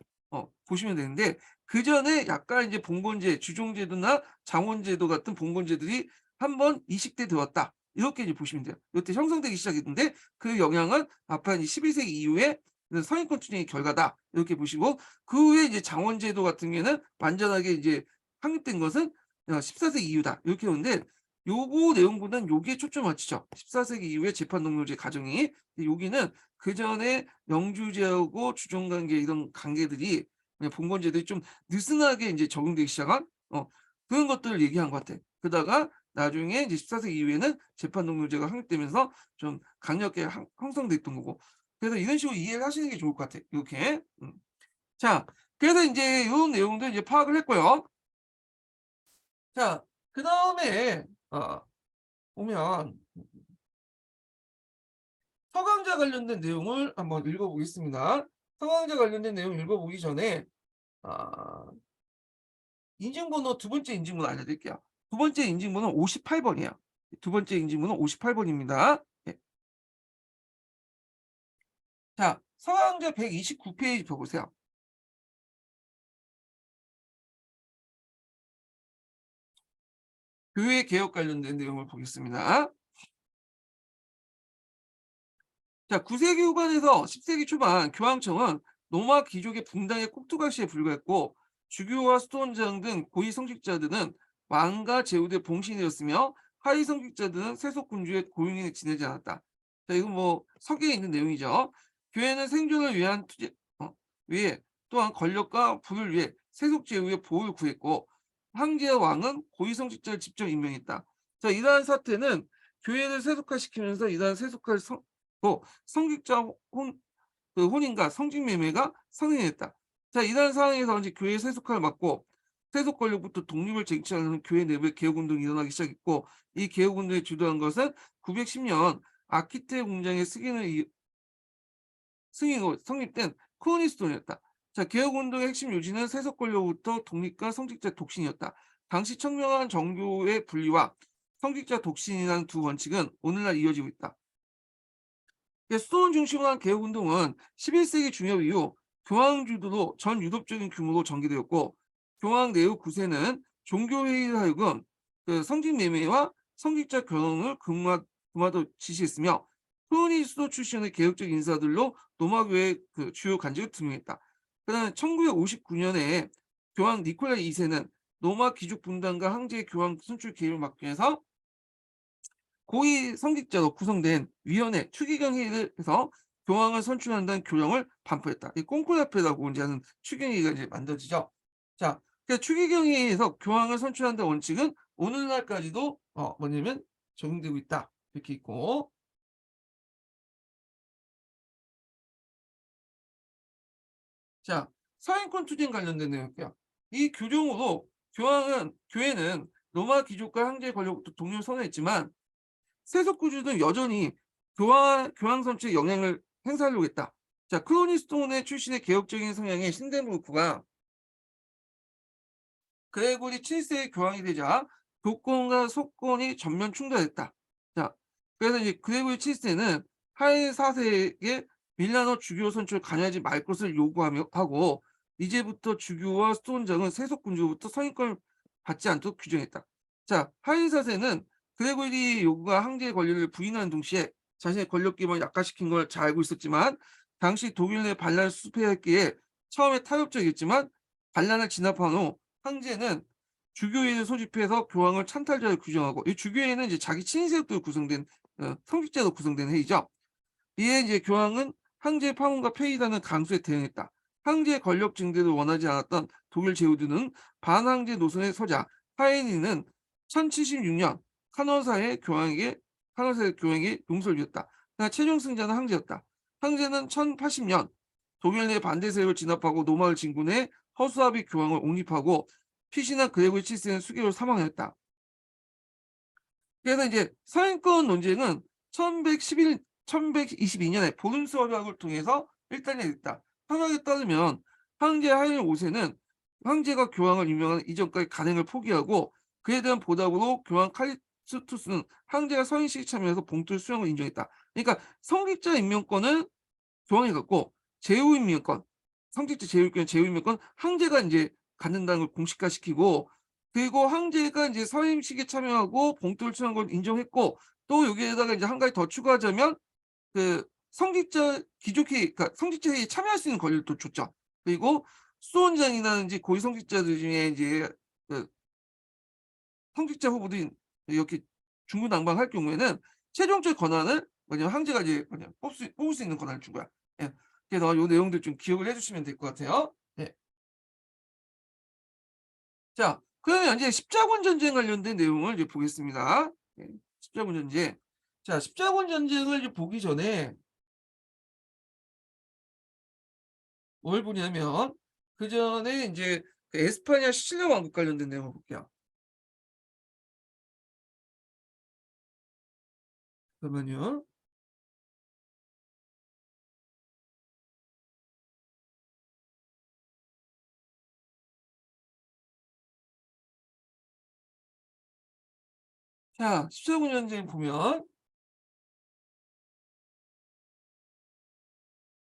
보시면 되는데 그전에 약간 이제 봉건제, 주종제도나 장원제도 같은 봉건제들이 한번 이식돼 들어왔다. 이렇게 이제 보시면 돼요. 요때 형성되기 시작했는데 그 영향은 아까 이제 12세기 이후에 그 서인권 투쟁의 결과다. 이렇게 보시고 그 후에 이제 장원제도 같은 경우에는 완전하게 이제 확립된 것은 14 세기 이후다. 이렇게 오는데 요거 내용보다는 요기에 초점을 맞추죠. 14 세기 이후에 재판독로제 가정이. 근데 여기는 그전에 영주제하고 주종관계 이런 관계들이 그냥 봉건제들이 좀 느슨하게 인제 적용되기 시작한 그런 것들을 얘기한 것 같아. 그러다가 나중에 이제 14 세기 이후에는 재판독로제가 확립되면서 좀 강력하게 형성됐던 거고. 그래서 이런 식으로 이해를 하시는 게 좋을 것 같아 요렇게. 자, 그래서 인제 요 내용도 이제 파악을 했고요. 자, 그다음에 보면 서강제 관련된 내용을 한번 읽어 보겠습니다. 서강제 관련된 내용 읽어 보기 전에 아 인증번호 두 번째 인증번호 알려드릴게요. 두 번째 인증번호는 58 번이에요. 두 번째 인증번호는 58 번입니다. 예. 자, 서강제 129 페이지 펴 보세요. 교회 개혁 관련된 내용을 보겠습니다. 자, 9 세기 후반에서 10 세기 초반 교황청은 로마 귀족의 붕당의 꼭두각시에 불과했고 주교와 수도원장 등 고위 성직자들은 왕과 제후의 봉신이었으며 하위 성직자들은 세속 군주의 고용인에 지내지 않았다. 자, 이건 뭐 서기에 있는 내용이죠. 교회는 생존을 위한 위해 또한 권력과 부를 위해 세속 제후의 보호를 구했고 황제와 왕은 고위 성직자를 직접 임명했다. 자, 이러한 사태는 교회를 세속화시키면서 이러한 세속화를 성직자 혼인과 성직 매매가 성행했다. 자, 이러한 상황에서 이제 교회 세속화를 막고 세속 권력부터 독립을 쟁취하는 교회 내부의 개혁 운동이 일어나기 시작했고 이 개혁 운동에 주도한 것은 910년 아키테 공장의 승인으로 성립된 코니스톤이었다. 자, 개혁 운동의 핵심 요지는 세속 권력부터 독립과 성직자 독신이었다. 당시 청명한 정교의 분리와 성직자 독신이라는 두 원칙은 오늘날 이어지고 있다. 수도원 중심으로 한 개혁운동은 11세기 중엽 이후 교황 주도로 전 유럽적인 규모로 전개되었고 교황 네오 9세는 종교회의를 하여금 그 성직매매와 성직자 결혼을 금하도 지시했으며 후니 수도 출신의 개혁적 인사들로 로마교회 그 주요 간직을 등용했다. 그다음에 1959년에 교황 니콜라 2세는 로마 귀족 분단과 황제의 교황 선출 계획을 막기 위해서 고위 성직자로 구성된 위원회 추기경 회의를 해서 교황을 선출한다는 교령을 반포했다. 이 콩쿠르아페라고 이제 하는 추기경회의가 이제 만들어지죠. 자, 그 추기경회의에서 교황을 선출한다는 원칙은 오늘날까지도 뭐냐면 적용되고 있다. 이렇게 있고, 자, 사인권 투쟁 관련된 내용일게요. 이 규정으로 교회는 로마 귀족과 황제의 권력부터 독립을 선언했지만 세속 구조는 여전히 교황 선출에 영향을 행사하려고 했다. 자, 크로니스톤의 출신의 개혁적인 성향의 신데르무크가 그레고리 7세의 교황이 되자 교권과 속권이 전면 충돌했다. 자, 그래서 이제 그레고리 7세는 하이 4세에게 밀라노 주교 선출 관여하지 말 것을 요구하며 하고 이제부터 주교와 수도원장은 세속 군주로부터 성인권을 받지 않도록 규정했다. 자, 하이 4세는 그레고리 요구가 황제의 권리를 부인하는 동시에 자신의 권력 기반을 약화시킨 걸 잘 알고 있었지만 당시 독일 내 반란을 수습해야 했기에 처음에 타협적이었지만 반란을 진압한 후 황제는 주교회를 소집해서 교황을 찬탈자로 규정하고, 이 주교회는 이제 자기 친인세력들로 구성된 성직자로 구성된 회의죠. 이에 이제 교황은 황제의 파문과 폐위라는 강수에 대응했다. 황제의 권력 증대를 원하지 않았던 독일 제후드는 반황제 노선에 서자 하이니는 1076년 카노사의 교황에게 용서를 주었다. 그러나 최종 승자는 황제였다. 황제는 1080년 독일 내 반대 세력을 진압하고 노마을 진군해 허수아비 교황을 옹립하고 피신한 그레고리 7세는 수개월 사망했다. 그래서 이제 서인권 논쟁은 1122년에 보름스 협약을 통해서 일단이 됐다. 협약에 따르면 황제 하일 5세는 황제가 교황을 임명하는 이전까지 간행을 포기하고, 그에 대한 보답으로 교황 칼리스투스는 황제가 서인식에 참여해서 봉투 수령을 인정했다. 그러니까 성직자 임명권은 교황이 갖고, 제후 임명권, 성직자 제후 임명권 황제가 이제 갖는다는 걸 공식화시키고, 그리고 황제가 이제 서임식에 참여하고 봉투를 수령한 걸 인정했고, 또 여기에다가 이제 한 가지 더 추가하자면 그 성직자 귀족회의, 그러니까 성직자 회의에 참여할 수 있는 권리를 또 줬죠. 그리고 수원장이라든지 고위 성직자들 중에 이제 그 성직자 후보들이 이렇게 중구난방할 경우에는 최종적 권한을 뭐냐면 황제가 이제 뽑을 수 있는 권한을 준 거야. 예. 그래서 요 내용들 좀 기억을 해주시면 될 것 같아요. 예. 자, 그러면 이제 십자군 전쟁 관련된 내용을 이제 보겠습니다. 예. 십자군 전쟁. 자, 십자군 전쟁을 이제 보기 전에 뭘 보냐면, 그 전에 이제 그 에스파냐 시칠리아 왕국 관련된 내용을 볼게요. 그러면요. 자, 십자군 전쟁 보면,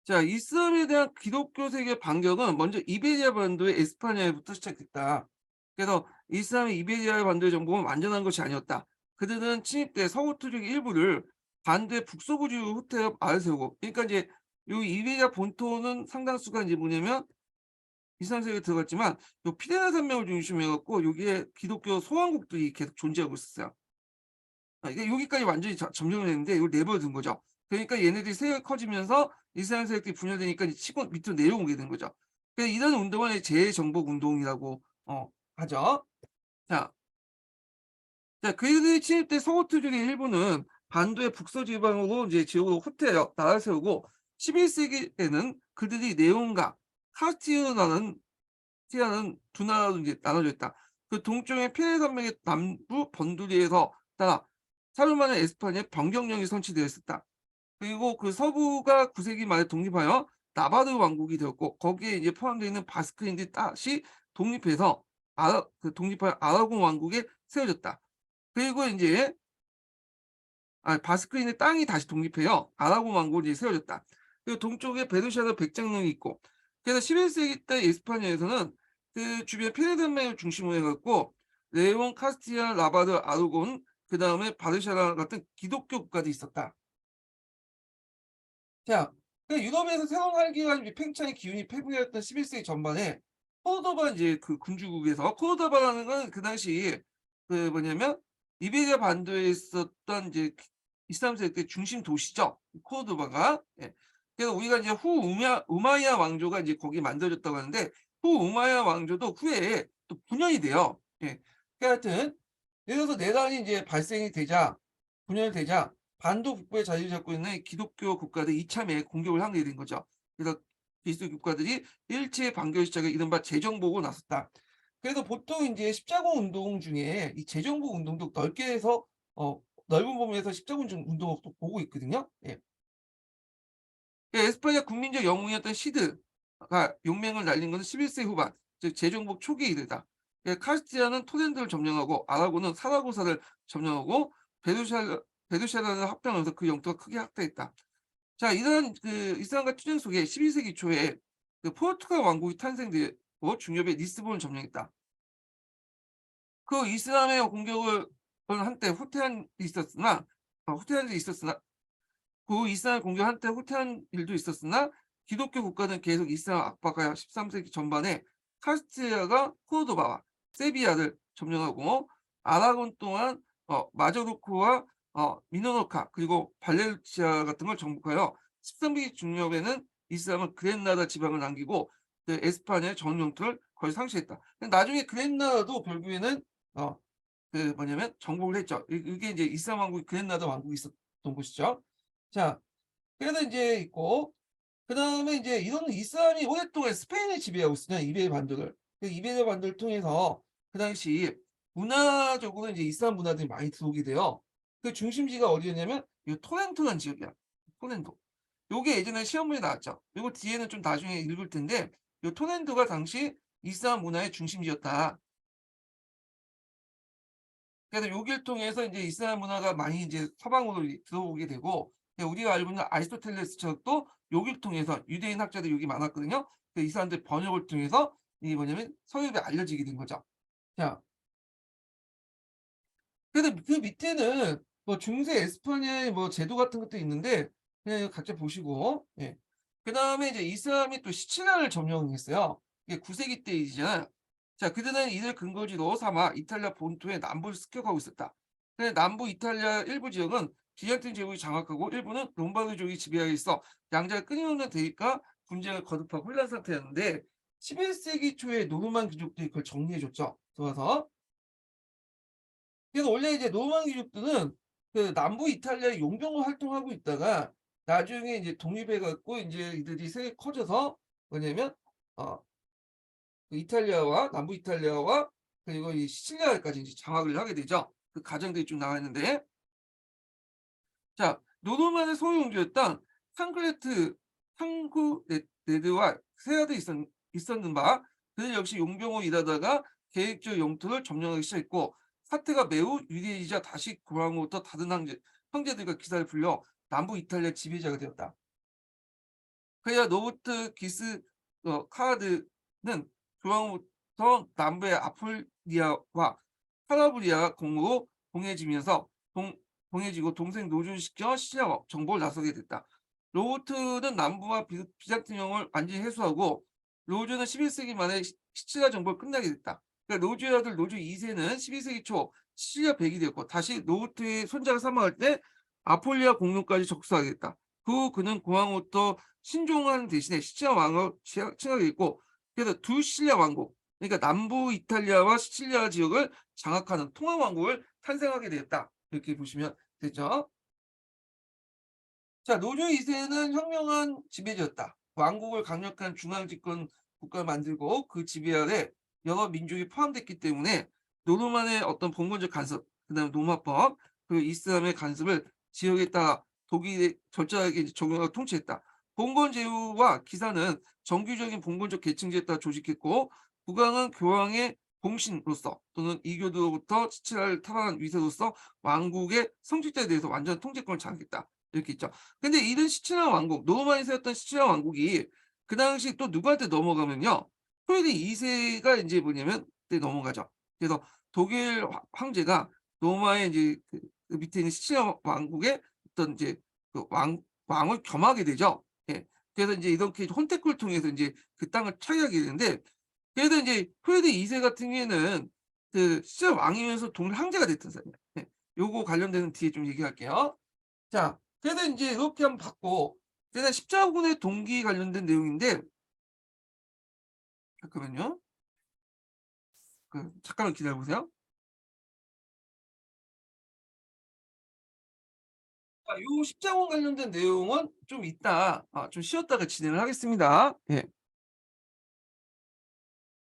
자, 이슬람에 대한 기독교 세계 반격은 먼저 이베리아 반도의 에스파냐에부터 시작됐다. 그래서 이슬람의 이베리아 반도의 정복은 완전한 것이 아니었다. 그들은 침입돼 서구투족 일부를 반도의 북서부주 후퇴업 아래 세우고, 그러니까 이제 요 이베리아 본토는 상당수가 이제 뭐냐면 이슬람 세계에 들어갔지만, 요 피레네 산맥을 중심으로 해갖고 여기에 기독교 소왕국들이 계속 존재하고 있었어요. 이게 여기까지 완전히 점령을 했는데 이걸 내버려둔 거죠. 그러니까 얘네들이 세력이 커지면서 이스라엘 세력들이 분열되니까 치고 밑으로 내려오게 된 거죠. 그래서 이런 운동을 재정복 운동이라고 하죠. 자, 그들이 침입된 서구투족의 일부는 반도의 북서지방으로 이제 지역으로 후퇴하여 나라를 세우고, 11세기에는 그들이 네온과 카스티르라는 두 나라로 이제 나눠져 있다. 그 동쪽의 피레네 산맥의 남부 번두리에서 따라 사르마는 에스파냐에 변경령이 선치되어 있었다. 그리고 그 서부가 9세기 말에 독립하여 나바르 왕국이 되었고, 거기에 이제 포함되어 있는 바스크인들이 다시 독립해서 독립하여 아라곤 왕국에 세워졌다. 그리고 이제 바스크인의 땅이 다시 독립해요. 아라곤 왕국이 세워졌다. 그리고 동쪽에 베르시아의 백장릉이 있고, 그래서 11세기 때 에스파냐에서는 그 주변 피레네산맥을 중심으로 해갖고 레온, 카스티아, 라바르, 아르곤, 그 다음에 바르샤라 같은 기독교 국가도 있었다. 자, 유럽에서 새로운 활기가 팽창의 기운이 패부했던 11세기 전반에 코르도바 이제 그 군주국에서, 코르도바라는 건 그 당시 그 뭐냐면 이베리아 반도에 있었던 이제 이슬람 세력의 중심 도시죠. 코르도바가. 예. 그래서 우리가 이제 우마이야 왕조가 이제 거기 만들어졌다고 하는데, 우마이야 왕조도 후에 또 분열이 돼요. 예. 하여튼 예를 들어서 내란이 이제 발생이 되자, 분열되자 반도 북부에 자리를 잡고 있는 기독교 국가들이 이참에 공격을 하게 된 거죠. 그래서 기독교 국가들이 일체의 반격을 시작해 이른바 재정복을 나섰다. 그래서 보통 이제 십자군 운동 중에 이 재정복 운동도 넓게 해서 넓은 범위에서 십자군 운동을 또 보고 있거든요. 예. 에스파냐 국민적 영웅이었던 시드가 용맹을 날린 것은 11세기 후반, 즉 재정복 초기에 이르다. 카스티아는 토렌토를 점령하고 아라곤은 사라고사를 점령하고 베르샤라는 합병하면서 그 영토가 크게 확대했다. 자, 이러한 그 이슬람과 투쟁 속에 12세기 초에 그 포르투갈 왕국이 탄생되고 중엽의 리스본을 점령했다. 그 이슬람의 공격을 한때 후퇴한 일이 있었으나 그 이슬람 공격 한때 후퇴한 일도 있었으나, 기독교 국가는 계속 이슬람 압박하여 13세기 전반에 카스티아가 코르도바와 세비야를 점령하고 아라곤 또한 마조르코와 미노노카 그리고 발레르치아 같은 걸 정복하여 13세기 중엽에는 이슬람은 그랜나다 지방을 남기고 그 에스파냐의 전 영토를 거의 상실했다. 나중에 그랜나다도 결국에는 그 뭐냐면 정복을 했죠. 이게 이제 이슬람 왕국이 그랜나다 왕국이 있었던 곳이죠. 자, 그래서 인제 있고 그다음에 인제 이런 이슬람이 오랫동안 스페인을 지배하고 있었잖아요, 이베리 반도를. 그 이베리아 반도를 통해서 그 당시 문화적으로 인제 이슬람 문화들이 많이 들어오게 돼요. 그 중심지가 어디였냐면 이 토렌토라는 지역이야. 토렌토. 요게 예전에 시험문에 나왔죠. 요거 뒤에는 좀 나중에 읽을 텐데 요 토렌토가 당시 이슬람 문화의 중심지였다. 그래서 요길 통해서 인제 이슬람 문화가 많이 인제 서방으로 들어오게 되고 우리가 알고 있는 아리스토텔레스 철학도 요길 통해서 유대인 학자들이 여기 많았거든요. 이 사람들 번역을 통해서 이 뭐냐면 서유럽에 알려지게 된 거죠. 자, 그래서 그 밑에는 뭐 중세 에스파냐의 뭐 제도 같은 것도 있는데 그냥 이거 각자 보시고 예. 그다음에 이제 이슬람이 또 시칠리아를 점령했어요. 이게 9세기 때 일이잖아요. 자, 그들은 이를 근거지로 삼아 이탈리아 본토의 남부를 습격하고 있었다. 근데 남부 이탈리아 일부 지역은 비잔틴 제국이 장악하고 일부는 롬바르족이 지배하에 있어 양자의 끊임없는 대립과 분쟁을 거듭하고 혼란 상태였는데 11세기 초에 노르만 귀족들이 그걸 정리해 줬죠. 들어와서 그래서 원래 이제 노르만 귀족들은 그 남부 이탈리아의 용병으로 활동하고 있다가 나중에 이제 독립해 갖고 인제 이들이 세계 커져서 뭐냐면 어 그 이탈리아와 남부 이탈리아와 그리고 이 시칠리아까지 이제 장악을 하게 되죠. 그 과정들이 쭉 나와 있는데 자, 노르만의 소유용주였던 탕크레트 탕구레드와 세아도 있었는 바 그들 역시 용병으로 일하다가 계획적 영토를 점령하기 시작했고 사태가 매우 유리해지자 다시 고향으로부터 다른 형제들과 기사를 불려 남부 이탈리아 지배자가 되었다. 그래야 노부트 기스 카드는 교황부터 남부의 아풀리아와 칼라브리아 공으로 봉해지면서 봉해지고 동생 노준시켜 시리아 정복을 나서게 됐다. 로보트는 남부와 비잔틴형을 완전히 해소하고 로즈는 11세기 만에 시칠리아 정복을 끝나게 됐다. 그러니까 로즈의 아들 로즈 2세는 12세기 초 시리아 백이 되었고 다시 로보트의 손자가 사망할 때 아폴리아 공룡까지 접수하게 됐다. 그 후 그는 공항으로부터 신종한 대신에 시칠리아 왕을 칭하게 됐고 그래서 두 시칠리아 왕국 그러니까 남부 이탈리아와 시칠리아 지역을 장악하는 통합 왕국을 탄생하게 되었다. 이렇게 보시면 되죠. 자, 노조 2세는 현명한 지배자였다. 왕국을 강력한 중앙 집권 국가를 만들고 그 지배 아래 여러 민족이 포함됐기 때문에 노르만의 어떤 봉건적 간섭, 그다음에 로마법, 그리고 이슬람의 간섭을 지역에 따라 독일에 철저하게 이제 적용하고 통치했다. 봉건 제후와 기사는 정규적인 봉건적 계층제에 따라 조직했고 국왕은 교황의 공신으로서 또는 이교도로부터 지체를 탈환한 위세로서 왕국의 성직자에 대해서 완전 통제권을 장악했다. 이렇게 있죠. 근데 이런 시칠리아 왕국, 노르만이 세웠던 시칠리아 왕국이 그 당시 또 누구한테 넘어가면요. 프레드 2세가 인제 뭐냐면 그때 넘어가죠. 그래서 독일 황제가 로마의 인제 그 밑에 있는 시칠리아 왕국의 어떤 이제 그 왕을 겸하게 되죠. 예. 그래서 인제 이렇게 혼택을 통해서 인제 그 땅을 차지하게 되는데 그래도 인제 프레드 2세 같은 경우에는 그 시칠리아 왕이면서 독일 황제가 됐던 사람이에요. 예. 요거 관련돼서는 뒤에 좀 얘기할게요. 자, 그래서 인제 이렇게 한번 봤고 그다음에 십자군의 동기 관련된 내용인데 잠깐만요. 잠깐만 기다려 보세요. 요 십자군 관련된 내용은 좀 이따 좀 쉬었다가 진행을 하겠습니다. 예.